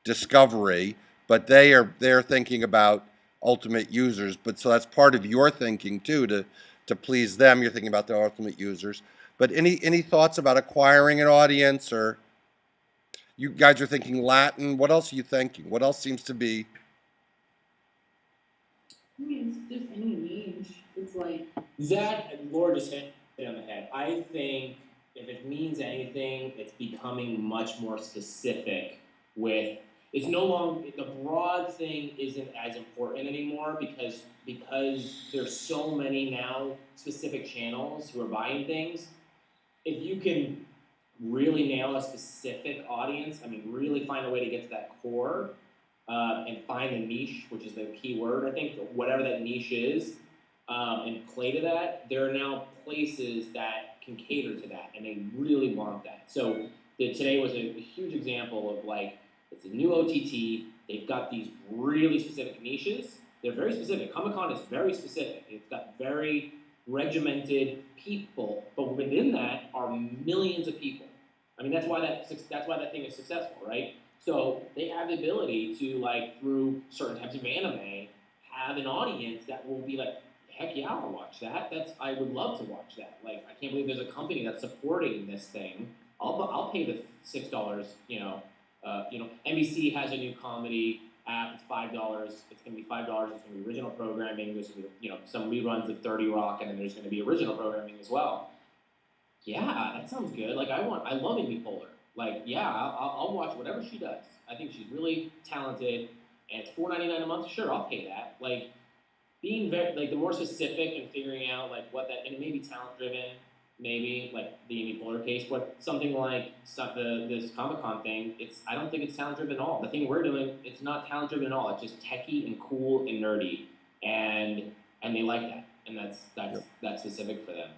A: discovery, but they're thinking about ultimate users. But so that's part of your thinking too, to please them. You're thinking about the ultimate users. But any thoughts about acquiring an audience, or you guys are thinking Latin? What else are you thinking? What else seems to be?
C: I mean, it's just any niche. It's like
B: that Laura just hit it on the head. I think if it means anything, it's becoming much more specific with, it's no longer, the broad thing isn't as important anymore because there's so many now specific channels who are buying things. If you can really nail a specific audience, I mean, really find a way to get to that core, and find a niche, which is the key word, I think, whatever that niche is, and play to that, there are now places that can cater to that, and they really want that. So today was a huge example of like, it's a new OTT, they've got these really specific niches, they're very specific. Comic-Con is very specific. It's got very regimented people, but within that are millions of people. I mean, that's why that thing is successful, right? So they have the ability to, like, through certain types of anime, have an audience that will be like, heck yeah, I'll watch that. I would love to watch that. Like, I can't believe there's a company that's supporting this thing. I'll pay the $6. NBC has a new comedy app. It's $5. It's gonna be $5. It's gonna be original programming. There's gonna be, some reruns of 30 Rock, and then there's gonna be original programming as well. Yeah, that sounds good. Like, I love Amy Poehler. Like, yeah, I'll watch whatever she does. I think she's really talented, and it's $4.99 a month. Sure, I'll pay that. Like, being very, like, the more specific and figuring out like what that, and it may be talent driven, maybe like the Amy Poehler case, but something like this Comic-Con thing, I don't think it's talent driven at all. The thing we're doing, it's not talent driven at all. It's just techie and cool and nerdy, and they like that, and that's specific for them.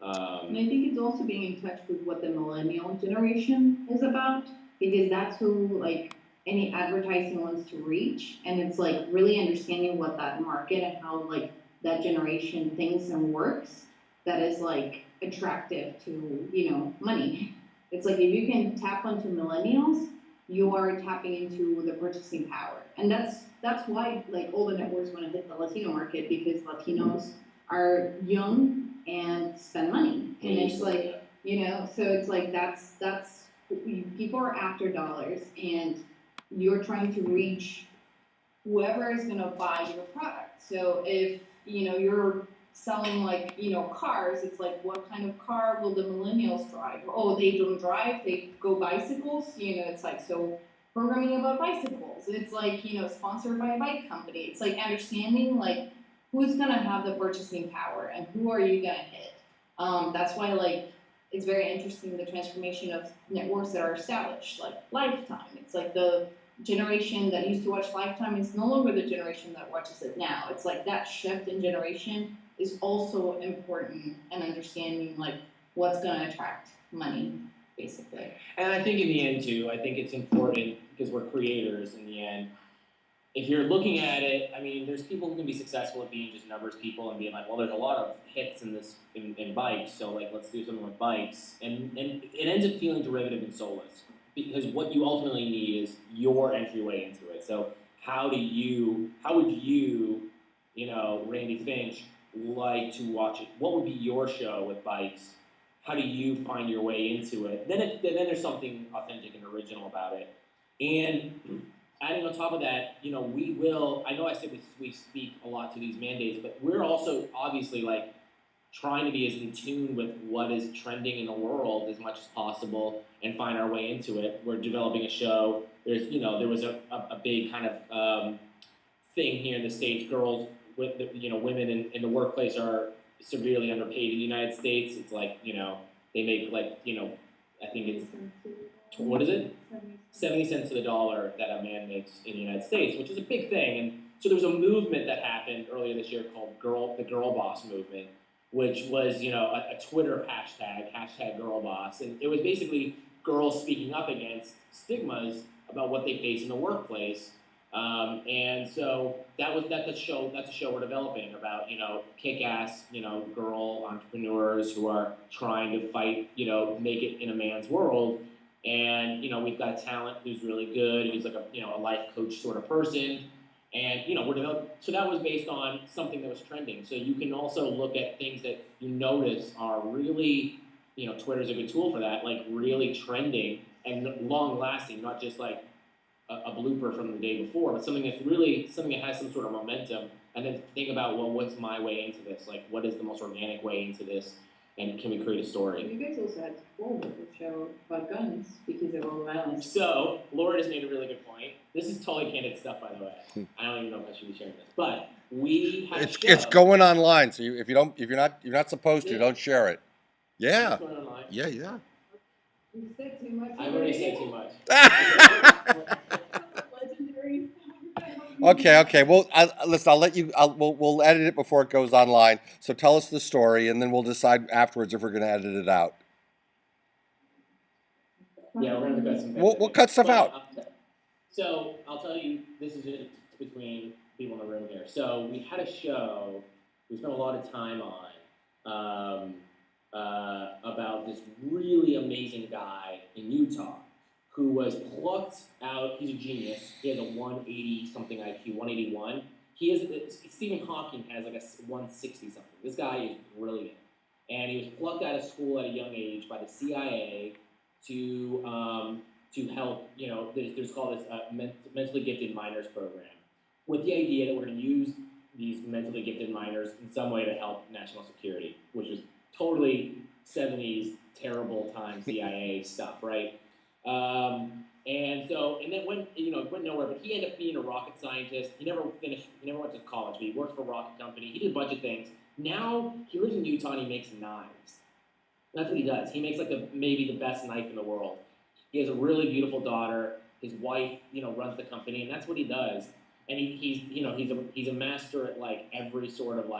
C: And I think it's also being in touch with what the millennial generation is about, because that's who, like, any advertising wants to reach, and it's like really understanding what that market and how, like, that generation thinks and works, that is like attractive to money. It's like if you can tap onto millennials, you are tapping into the purchasing power, and that's why, like, all the networks want to hit the Latino market, because Latinos are young and spend money, and it's like, so it's like that's people are after dollars, and you're trying to reach whoever is going to buy your product. So if you're selling, like, cars, it's like, what kind of car will the millennials drive? Oh, they don't drive, they go bicycles. It's like, so programming about bicycles, it's like, sponsored by a bike company. It's like understanding, like, who's going to have the purchasing power and who are you going to hit. That's why, like, it's very interesting, the transformation of networks that are established, like Lifetime. It's like the generation that used to watch Lifetime is no longer the generation that watches it now. It's like that shift in generation is also important, and understanding, like, what's going to attract money, basically.
B: And I think in the end too, I think it's important because we're creators in the end. If you're looking at it, I mean, there's people who can be successful at being just numbers people and being like, well, there's a lot of hits in bikes, so, like, let's do something with bikes, and it ends up feeling derivative and soulless, because what you ultimately need is your entryway into it. So how would you, Randy Finch, like to watch it? What would be your show with bikes? How do you find your way into it? Then there's something authentic and original about it. And adding on top of that, we will, I know I said we speak a lot to these mandates, but we're also obviously, like, trying to be as in tune with what is trending in the world as much as possible and find our way into it. We're developing a show. There was a big kind of thing here in the States. Girls, women in the workplace are severely underpaid in the United States. It's like, they make, like, I think it's, what is it? 70 cents to the dollar that a man makes in the United States, which is a big thing. And so there was a movement that happened earlier this year called the Girl Boss movement, which was, a Twitter hashtag Girl Boss. And it was basically girls speaking up against stigmas about what they face in the workplace. And so that's a show we're developing about, kick-ass, girl entrepreneurs who are trying to fight, make it in a man's world. And, we've got talent who's really good, who's like a life coach sort of person. And, we're developing, so that was based on something that was trending. So you can also look at things that you notice are really, Twitter's a good tool for that, like really trending and long lasting, not just like a blooper from the day before, but something that has some sort of momentum. And then think about, well, what's my way into this? Like, what is the most organic way into this? And can we create a story?
C: You guys also had to forward the show about guns because of all violence.
B: So Laura just made a really good point. This is totally candid stuff, by the way. I don't even know if I should be sharing this, but we had a show.
A: It's going online, so if you're not supposed to, don't share it. Yeah.
B: It's going online.
A: Yeah.
C: You said too much.
B: I've already said too much.
C: Legendary.
A: Okay. Well, listen. I'll let you. We'll edit it before it goes online. So tell us the story, and then we'll decide afterwards if we're going to edit it out.
B: Yeah, we're gonna cut some.
A: We'll cut stuff out.
B: So I'll tell you, this is just between people in the room here. So we had a show we spent a lot of time on about this really amazing guy in Utah who was plucked out. He's a genius. He has a 180 something IQ, 181. Stephen Hawking has like a 160 something. This guy is brilliant, and he was plucked out of school at a young age by the CIA to help. There's called this mentally gifted minors program, with the idea that we're going to use these mentally gifted minors in some way to help national security, which was totally 70s terrible time CIA stuff, right? And then it went nowhere, but he ended up being a rocket scientist. He never went to college, but he worked for a rocket company. He did a bunch of things. Now he lives in Utah and he makes knives. That's what he does. He makes maybe the best knife in the world. He has a really beautiful daughter. His wife, runs the company, and that's what he does. And he's a master at like every sort of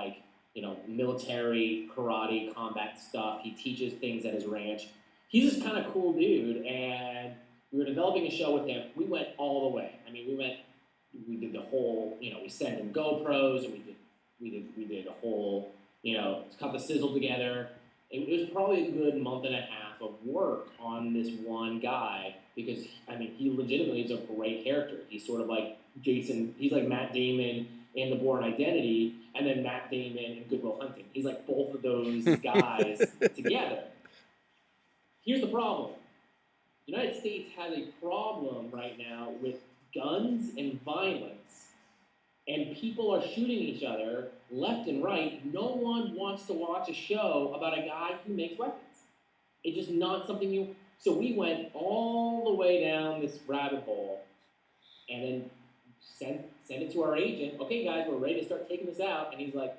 B: military, karate, combat stuff. He teaches things at his ranch. He's this kind of cool dude, and we were developing a show with him. We went all the way. I mean, we did the whole, we sent him GoPros, and we did a whole, cut the sizzle together. It was probably a good month and a half of work on this one guy because, he legitimately is a great character. He's sort of like Jason. He's like Matt Damon in The Bourne Identity, and then Matt Damon in Good Will Hunting. He's like both of those guys together. Here's the problem. The United States has a problem right now with guns and violence, and people are shooting each other left and right. No one wants to watch a show about a guy who makes weapons. It's just not something So we went all the way down this rabbit hole, and then sent it to our agent. Okay, guys, we're ready to start taking this out. And he's like,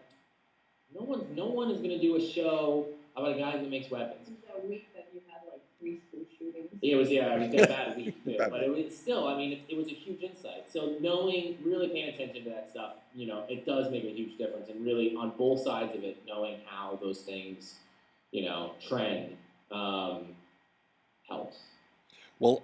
B: no one is going to do a show about a guy who makes weapons.
C: It was that week that you had like 3 school shootings.
B: It was that bad week, but it was still. It was a huge insight. So really paying attention to that stuff, it does make a huge difference. And really, on both sides of it, knowing how those things, trend, helps.
A: Well,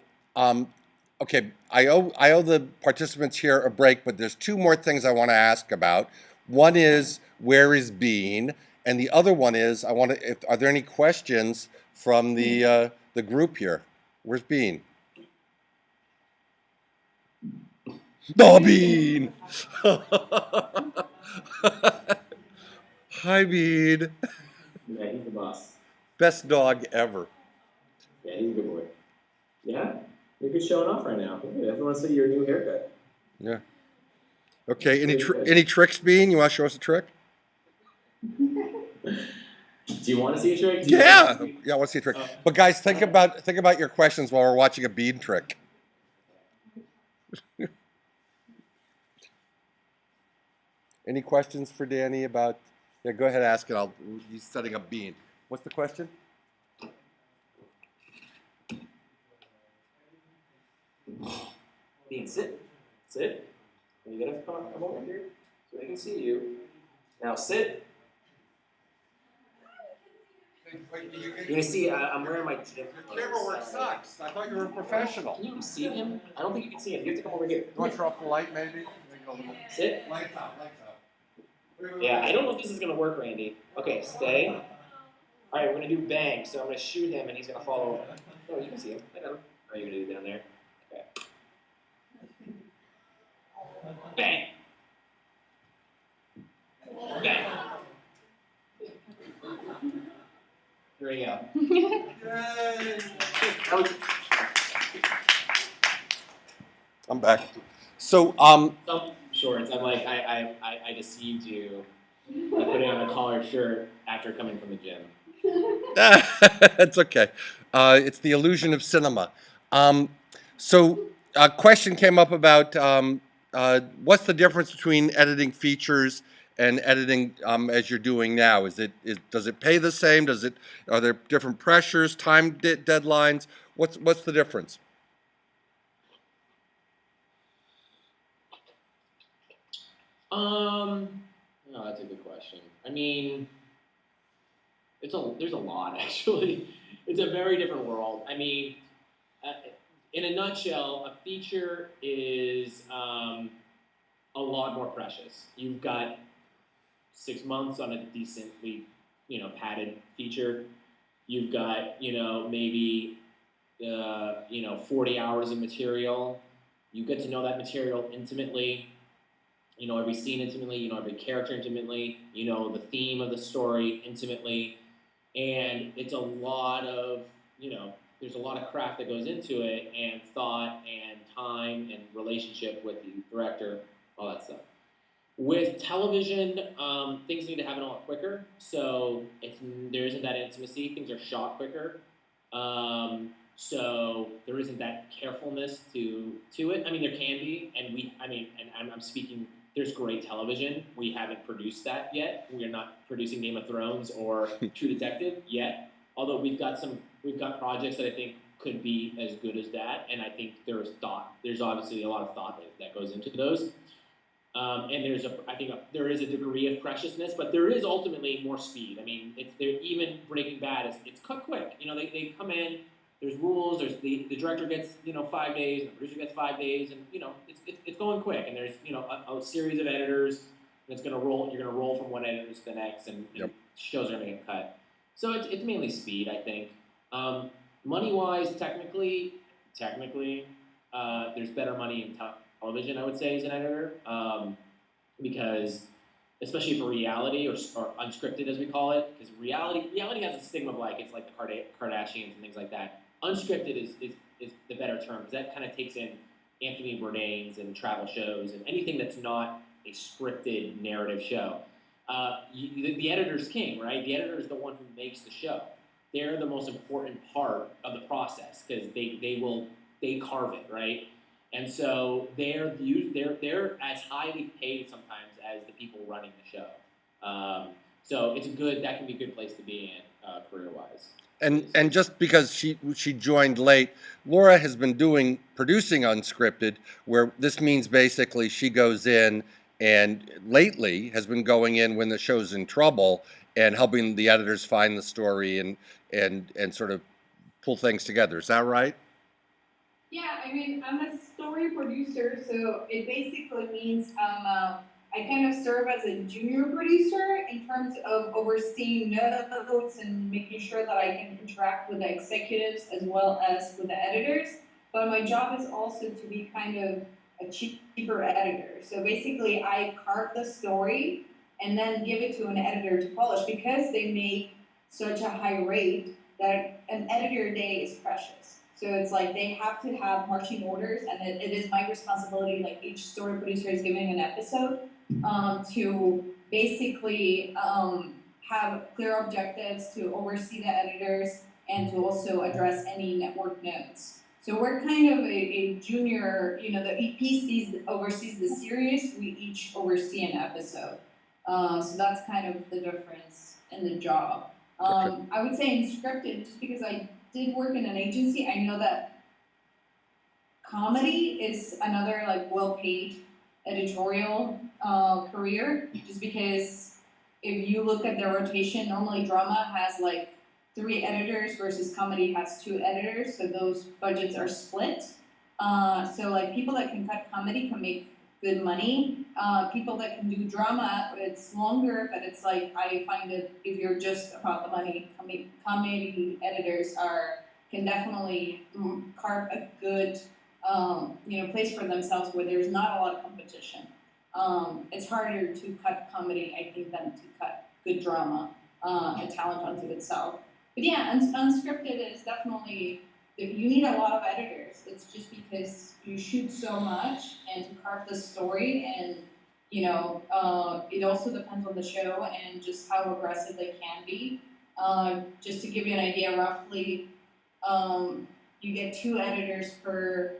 A: okay. I owe the participants here a break, but there's 2 more things I want to ask about. One is, where is Bean? And the other one is, are there any questions from the group here? Where's Bean? Oh, Bean! Hi, Bean.
B: Yeah, he's the boss.
A: Best dog ever.
B: Yeah, he's a good boy. Yeah? You're just showing off right now. Everyone wants to see your new haircut.
A: Yeah. Okay, any tricks, Bean? You want to show us a trick?
B: Do you want to see a trick?
A: Yeah, I want to see a trick. But guys, think about your questions while we're watching a Bean trick. Any questions for Danny about? Yeah, go ahead, ask it. He's setting up Bean. What's the question?
B: Bean, sit. Sit. You gotta come over here so I can see you. Now sit. You're gonna see. I'm wearing my gym.
A: Your camera work sucks. I thought you were a professional.
B: Can you see him? I don't think you can see him. You have to come over here.
A: You want to turn off the light, maybe?
B: Sit.
A: Lights out.
B: Yeah, I don't know if this is gonna work, Randy. Okay, stay. All right, we're gonna do bang. So I'm gonna shoot him, and he's gonna fall over. Oh, you can see him. I got him. How are you gonna do down there? Okay. Bang. Bang. Here we go.
A: Yay! I'm back. So,
B: Some shorts. I'm like, I deceived you by putting on a collared shirt after coming from the gym.
A: That's okay. It's the illusion of cinema. So a question came up about what's the difference between editing features and editing as you're doing now? Does it pay the same? Are there different pressures, deadlines? What's the difference?
B: No, that's a good question. I mean, there's a lot actually. It's a very different world. I mean, uh, in a nutshell, a feature is a lot more precious. You've got 6 months on a decently, padded feature. You've got, maybe 40 hours of material. You get to know that material intimately. You know every scene intimately. You know every character intimately. You know the theme of the story intimately, and it's a lot of there's a lot of craft that goes into it, and thought and time and relationship with the director, all that stuff. With television, things need to happen a lot quicker, so there isn't that intimacy. Things are shot quicker, so there isn't that carefulness to it. I mean, there can be, and I'm speaking. There's great television. We haven't produced that yet. We are not producing Game of Thrones or True Detective yet. Although we've got projects that I think could be as good as that, and I think there's thought. There's obviously a lot of thought that goes into those. And there is a degree of preciousness, but there is ultimately more speed. I mean, they're even Breaking Bad. It's cut quick. They come in. There's rules. There's the director gets 5 days, and the producer gets 5 days, and it's going quick. And there's a series of editors that's gonna roll. You're gonna roll from one editor to the next, and
A: Yep.
B: shows are gonna get cut. So it's mainly speed, I think. Money wise, technically, there's better money in television, I would say, as an editor, because especially for reality or unscripted, as we call it, because reality has a stigma of like it's like the Kardashians and things like that. Unscripted is the better term because that kind of takes in Anthony Bourdain's and travel shows and anything that's not a scripted narrative show. The editor's king, right? The editor is the one who makes the show. They're the most important part of the process because they carve it, right? And so they're as highly paid sometimes as the people running the show. So that can be a good place to be in career wise.
A: And just because she joined late, Laura has been producing unscripted, where this means basically she goes in and lately has been going in when the show's in trouble and helping the editors find the story and sort of pull things together. Is that right?
C: Yeah, I mean, I'm a story producer, so it basically means I kind of serve as a junior producer in terms of overseeing notes and making sure that I can interact with the executives as well as with the editors. But my job is also to be kind of a cheaper editor. So basically, I carve the story and then give it to an editor to polish because they make such a high rate that an editor day is precious. So it's like they have to have marching orders, and it is my responsibility, like each story producer is giving an episode, to basically have clear objectives, to oversee the editors, and to also address any network notes. So we're kind of a junior, the EP oversees the series, we each oversee an episode. So that's kind of the difference in the job.
A: Okay.
C: I would say in scripted, just because I did work in an agency, I know that comedy is another like well-paid editorial career. Just because if you look at the rotation, normally drama has like 3 editors versus comedy has 2 editors, so those budgets are split. So like people that can cut comedy can make good money. People that can do drama, it's longer, but it's like I find that if you're just about the money, comedy editors can definitely carve a good place for themselves where there's not a lot of competition. It's harder to cut comedy, I think, than to cut good drama, a talent unto itself. But yeah, unscripted is definitely you need a lot of editors. It's just because you shoot so much and to carve the story, and it also depends on the show and just how aggressive they can be. Just to give you an idea, roughly, you get 2 editors per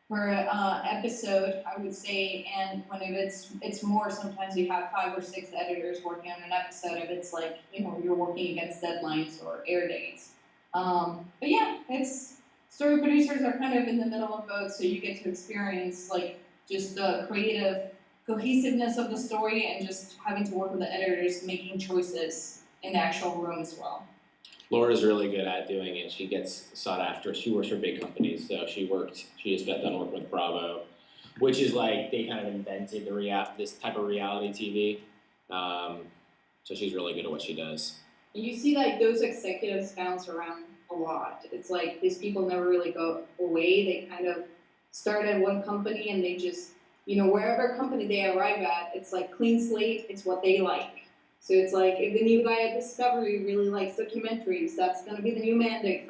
C: episode, I would say, and when it's more, sometimes you have 5 or 6 editors working on an episode if it's like, you're working against deadlines or air dates. But yeah, it's story producers are kind of in the middle of both, so you get to experience like just the creative cohesiveness of the story and just having to work with the editors making choices in the actual room as well.
B: Laura's really good at doing it. She gets sought after. She works for big companies, so she just got done working with Bravo, which is like they kind of invented this type of reality TV. So she's really good at what she does.
C: You see like those executives bounce around a lot. It's like these people never really go away. They kind of start at one company and they just, wherever company they arrive at, it's like clean slate, it's what they like. So it's like if the new guy at Discovery really likes documentaries, that's going to be the new mandate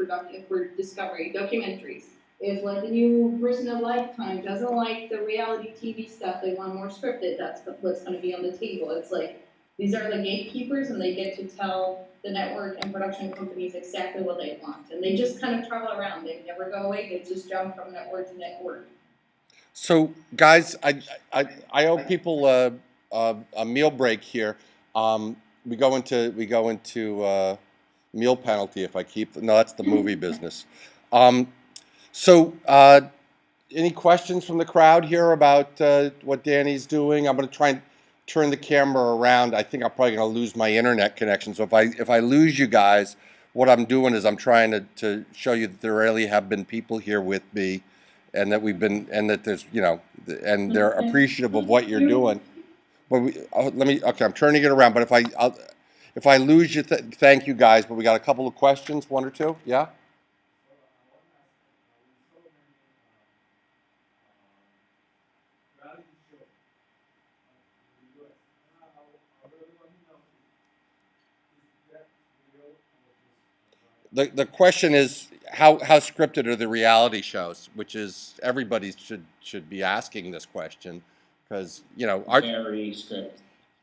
C: for Discovery, documentaries. If like the new person of Lifetime doesn't like the reality TV stuff, they want more scripted, that's what's going to be on the table. It's like these are the gatekeepers and they get to tell the network and production companies exactly what they want. And they just kind of travel around. They never go away, they just jump from network to network.
A: So, guys, I owe people a meal break here. We go into meal penalty if I keep. No, that's the movie business. So, any questions from the crowd here about what Danny's doing? I'm going to try and turn the camera around. I think I'm probably going to lose my internet connection. So if I lose you guys, what I'm doing is I'm trying to show you that there really have been people here with me, and that and that there's and they're appreciative of what you're doing. But okay, I'm turning it around. But if I lose you, thank you guys. But we got a couple of questions, one or two. Yeah. The question is how scripted are the reality shows, which is everybody should be asking this question because
B: Very scripted.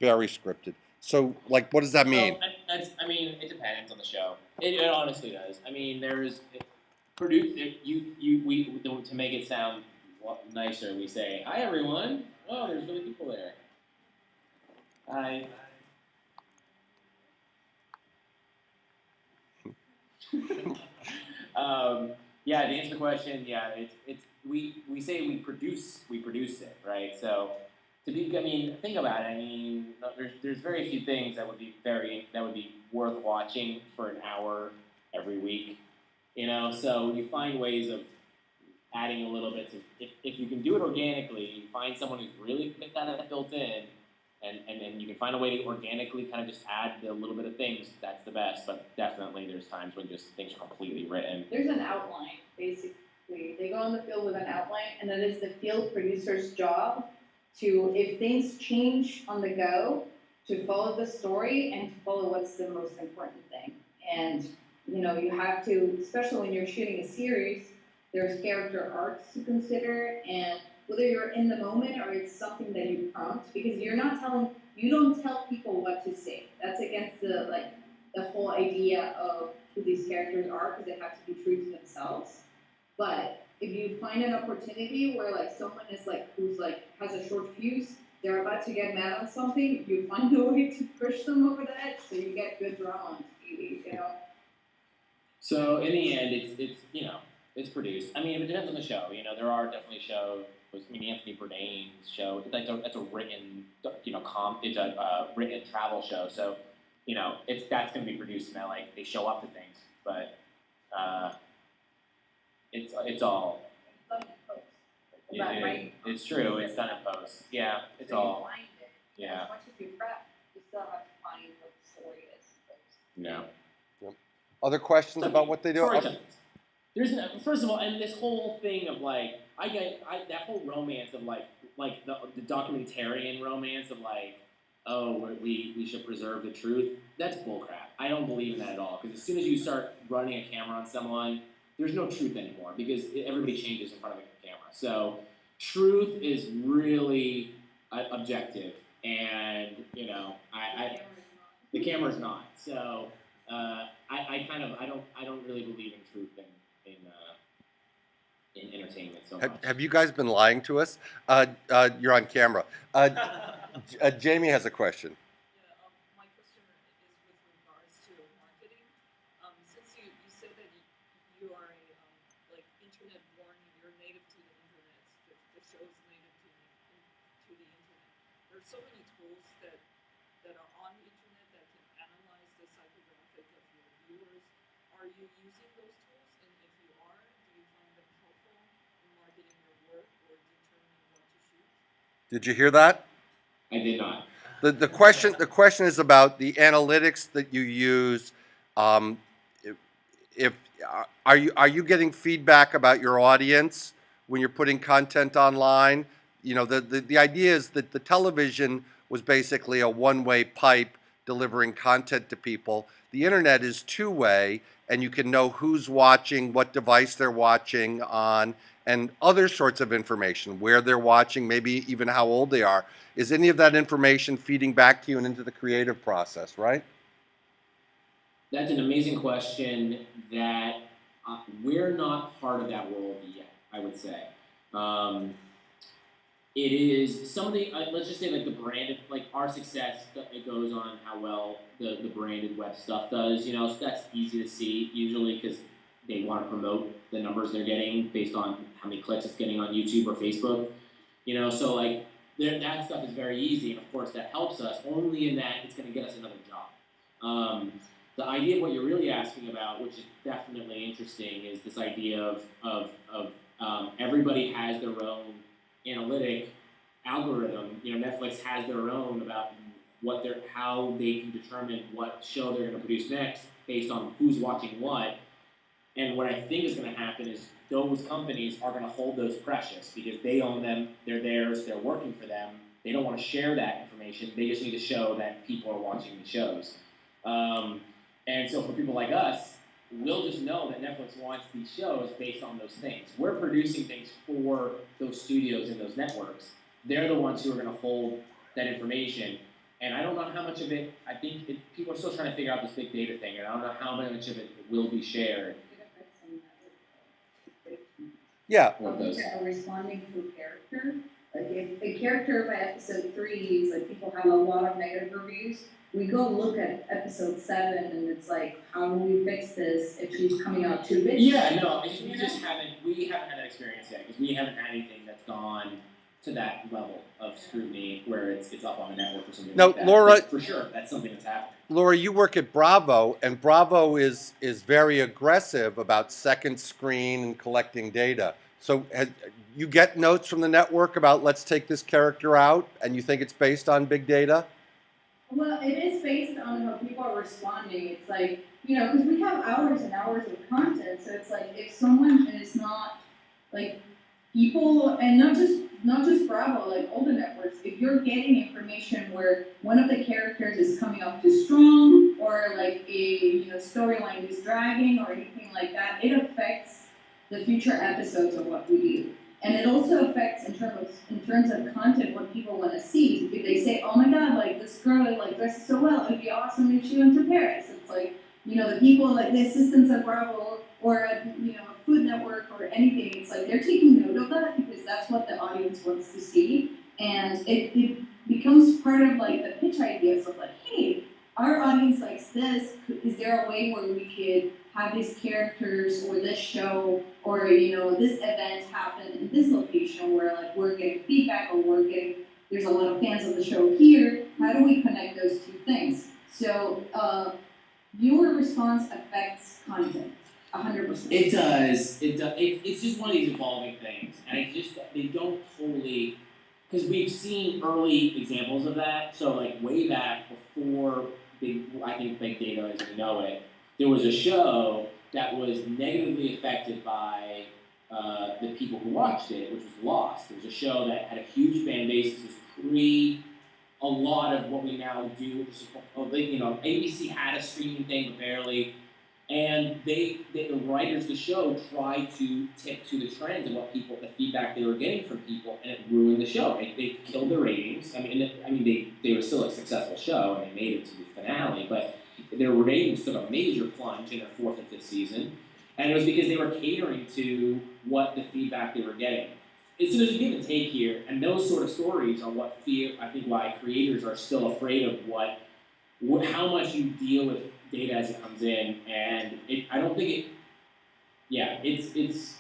A: Very scripted. So like, what does that mean?
B: Well, it depends on the show. It honestly does. I mean, there's we to make it sound nicer. We say, "Hi everyone." Oh, there's really people there. Hi. Yeah, to answer the question, yeah, we say we produce it, right? So think about it. I mean, there's very few things that would be worth watching for an hour every week, So you find ways of adding a little bit if you can do it organically, you find someone who's really got that built in, and you can find a way to organically kind of just add a little bit of things, that's the best. But definitely there's times when just things are completely written.
C: There's an outline, basically. They go on the field with an outline, and it is the field producer's job to, if things change on the go, to follow the story and to follow what's the most important thing. And, you have to, especially when you're shooting a series, there's character arcs to consider, and whether you're in the moment or it's something that you prompt, because you don't tell people what to say. That's against the whole idea of who these characters are, because they have to be true to themselves. But if you find an opportunity where someone is who's has a short fuse, they're about to get mad on something, you find a way to push them over the edge so you get good drama on TV,
B: So in the end, it's produced. I mean, it depends on the show. There are definitely shows. Anthony Bourdain's show. That's a written, it's a written travel show. So, that's going to be produced in LA. They show up to things, but it's all. It's true. It's done in post. Yeah, it's all. Yeah.
C: As much as you prep, you still have to find what the story is.
B: Yeah.
A: Other questions about what they do?
B: First of all, and this whole thing of that whole romance of the documentarian romance of we should preserve the truth. That's bullcrap. I don't believe in that at all. Because as soon as you start running a camera on someone, there's no truth anymore because everybody changes in front of a camera. So truth is really objective, and the camera's not. So I don't really believe in truth in entertainment so
A: Have,
B: much.
A: have you guys been lying to us? You're on camera. Jamie has a question.
D: My question is with regards to marketing. Since you said that you are a like internet born, you're native to the internet. The show is native to the internet. There are so many tools that are on the internet that can analyze the psychographic of your viewers. Are you using those tools? And if you are, do you find them helpful in marketing your work or determining what to shoot?
A: Did you hear that?
B: I did not.
A: The question is about the analytics that you use. Um, if are you getting feedback about your audience when you're putting content online? You know, the idea is that the television was basically a one-way pipe delivering content to people. The internet is two-way, and you can know who's watching, what device they're watching on, and other sorts of information, where they're watching, maybe even how old they are. Is any of that information feeding back to you and into the creative process, right?
B: That's an amazing question that we're not part of that world yet, I would say. Um, it is some of the, let's just say like the branded, like our success, it goes on how well the branded web stuff does, you know, so that's easy to see usually because they want to promote the numbers they're getting based on how many clicks it's getting on YouTube or Facebook, you know, so like that stuff is very easy, and of course that helps us only in that it's going to get us another job. The idea of what you're really asking about, which is definitely interesting, is this idea of everybody has their own analytic algorithm. You know, Netflix has their own about how they can determine what show they're going to produce next based on who's watching what. And what I think is going to happen is those companies are going to hold those precious because they own them, they're theirs, they're working for them. They don't want to share that information. They just need to show that people are watching the shows. And so for people like us, we'll just know that Netflix wants these shows based on those things. We're producing things for those studios and those networks. They're the ones who are going to hold that information. And I don't know how much of it, I think people are still trying to figure out this big data thing, and I don't know how much of it will be shared.
A: Yeah.
C: Responding to a character. Like if a character by episode 3 is like people have a lot of negative reviews, we go look at episode 7 and it's like, how do we fix this if she's coming out too bitchy?
B: Yeah, no, we haven't had that experience yet because we haven't had anything that's gone to that level of scrutiny where it's up on a network or something
A: Now,
B: like that.
A: Laura,
B: but for sure, that's something that's happening.
A: Laura, you work at Bravo, and Bravo is very aggressive about second screen and collecting data. So you get notes from the network about let's take this character out, and you think it's based on big data?
C: Well, it is based on how people are responding. It's like, you know, because we have hours and hours of content, so it's like if someone is not like people, and not just Bravo, like all the networks, if you're getting information where one of the characters is coming off too strong, or like a storyline is dragging, or anything like that, it affects the future episodes of what we do. And it also affects in terms of content what people want to see. If they say, "Oh my God, like this girl like dresses so well, it'd be awesome if she went to Paris." It's like, you know, the people like the assistants at Bravo or at Food Network or anything. It's like they're taking note of that because that's what the audience wants to see, and it becomes part of like the pitch ideas of like, hey, our audience likes this. Is there a way where we could have these characters or this show or this event happen in this location where like we're getting feedback or there's a lot of fans of the show here. How do we connect those two things? So viewer response affects content 100%.
B: It does. It's just one of these evolving things, and they don't totally, because we've seen early examples of that. So like way back before I think big data as we know it, there was a show that was negatively affected by the people who watched it, which was Lost. It was a show that had a huge fan base. It was pre a lot of what we now do. Which is, ABC had a streaming thing, but barely. And the writers of the show tried to tip to the trends of the feedback they were getting from people, and it ruined the show. They killed the ratings. They were still a successful show, and they made it to the finale, but their ratings took a major plunge in their 4th and 5th season, and it was because they were catering to what the feedback they were getting. And so there's a give and take here, and those sort of stories are what I think why creators are still afraid of how much you deal with data as it comes in, and I don't think it. Yeah, it's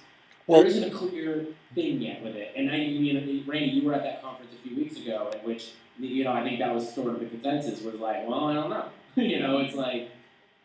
A: Well,
B: there isn't a clear thing yet with it, and Randy, you were at that conference a few weeks ago, in which I think that was sort of the consensus was like, well, I don't know, it's like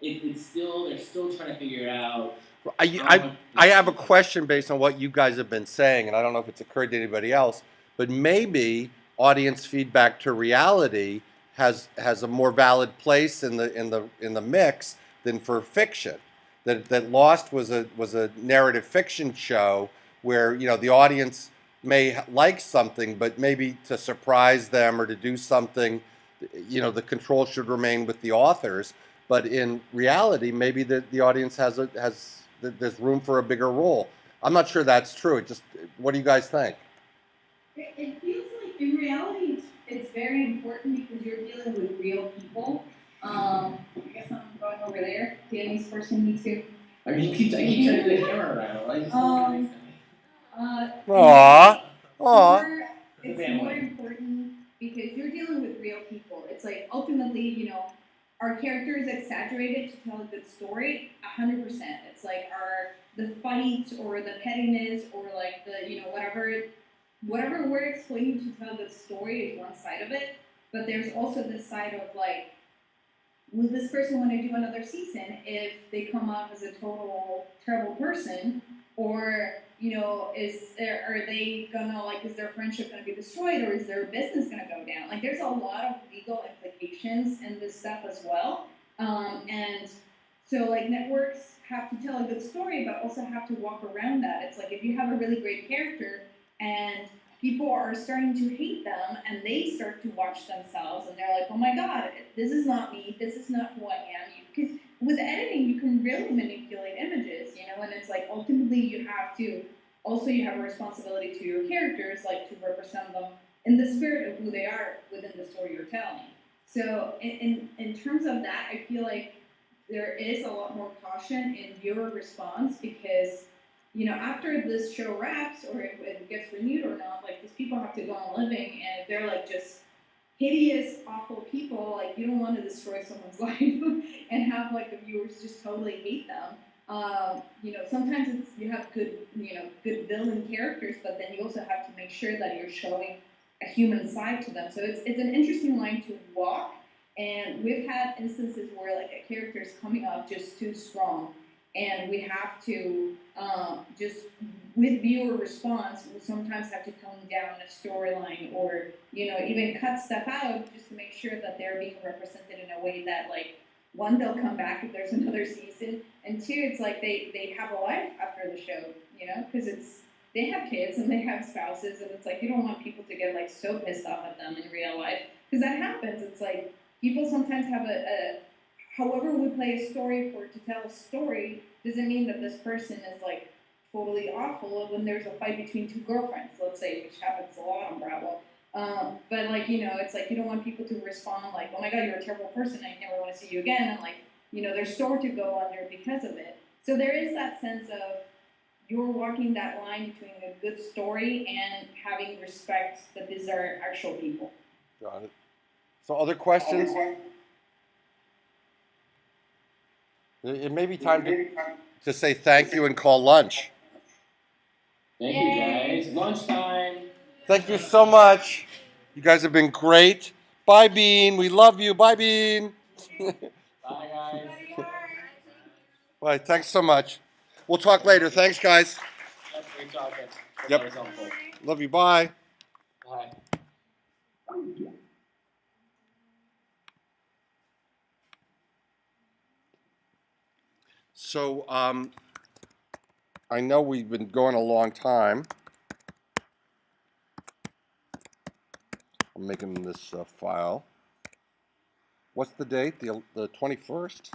B: it's still they're still trying to figure it out.
A: I have a question based on what you guys have been saying, and I don't know if it's occurred to anybody else, but maybe audience feedback to reality has a more valid place in the mix than for fiction. That Lost was a narrative fiction show where the audience may like something, but maybe to surprise them or to do something, the control should remain with the authors. But in reality, maybe the audience there's room for a bigger role. I'm not sure that's true. What do you guys think?
C: It feels like in reality it's very important because you're dealing with real people. I guess I'm going over there. Danny's forcing me to.
B: I mean, I keep turning the camera around.
A: Aww.
C: It's more important because you're dealing with real people. It's like ultimately, our characters exaggerated to tell a good story, 100%. It's like the fights or the pettiness or like the whatever we're explaining to tell a good story is one side of it. But there's also this side of like, will this person want to do another season if they come off as a total terrible person, or are they gonna is their friendship gonna be destroyed, or is their business gonna go down? Like there's a lot of legal implications in this stuff as well, and so like networks have to tell a good story, but also have to walk around that. It's like if you have a really great character and people are starting to hate them and they start to watch themselves and they're like, oh my god, this is not me, this is not who I am. Because with editing, you can really manipulate images, and it's like ultimately you have a responsibility to your characters, like to represent them in the spirit of who they are within the story you're telling. So in terms of that, I feel like there is a lot more caution in viewer response because after this show wraps or if it gets renewed or not, like these people have to go on living, and if they're like just hideous, awful people, like you don't want to destroy someone's life and have like the viewers just totally hate them. Sometimes you have good villain characters, but then you also have to make sure that you're showing a human side to them. So it's an interesting line to walk, and we've had instances where like a character is coming off just too strong, and we have to just with viewer response, we sometimes have to tone down a storyline or even cut stuff out just to make sure that they're being represented in a way that like one, they'll come back if there's another season, and two, it's like they have a life after the show, because they have kids and they have spouses, and it's like you don't want people to get like so pissed off at them in real life, because that happens. It's like people sometimes have however we play a story to tell a story doesn't mean that this person is like totally awful when there's a fight between two girlfriends, let's say, which happens a lot on Bravo. But like, it's like you don't want people to respond like, oh my god, you're a terrible person, I never want to see you again, and like, their store to go under because of it. So there is that sense of you're walking that line between a good story and having respect that these are actual people.
A: Got it. So other questions? It may be time to say thank you and call lunch.
B: Thank you guys. Lunchtime.
A: Thank you so much. You guys have been great. Bye, Bean. We love you. Bye, Bean.
B: Bye, guys.
A: Bye. Thanks so much. We'll talk later. Thanks, guys.
B: That's great talking.
A: Yep.
B: That was helpful.
A: Love you. Bye.
B: Bye.
A: So, I know we've been going a long time. I'm making this file. What's the date? The 21st?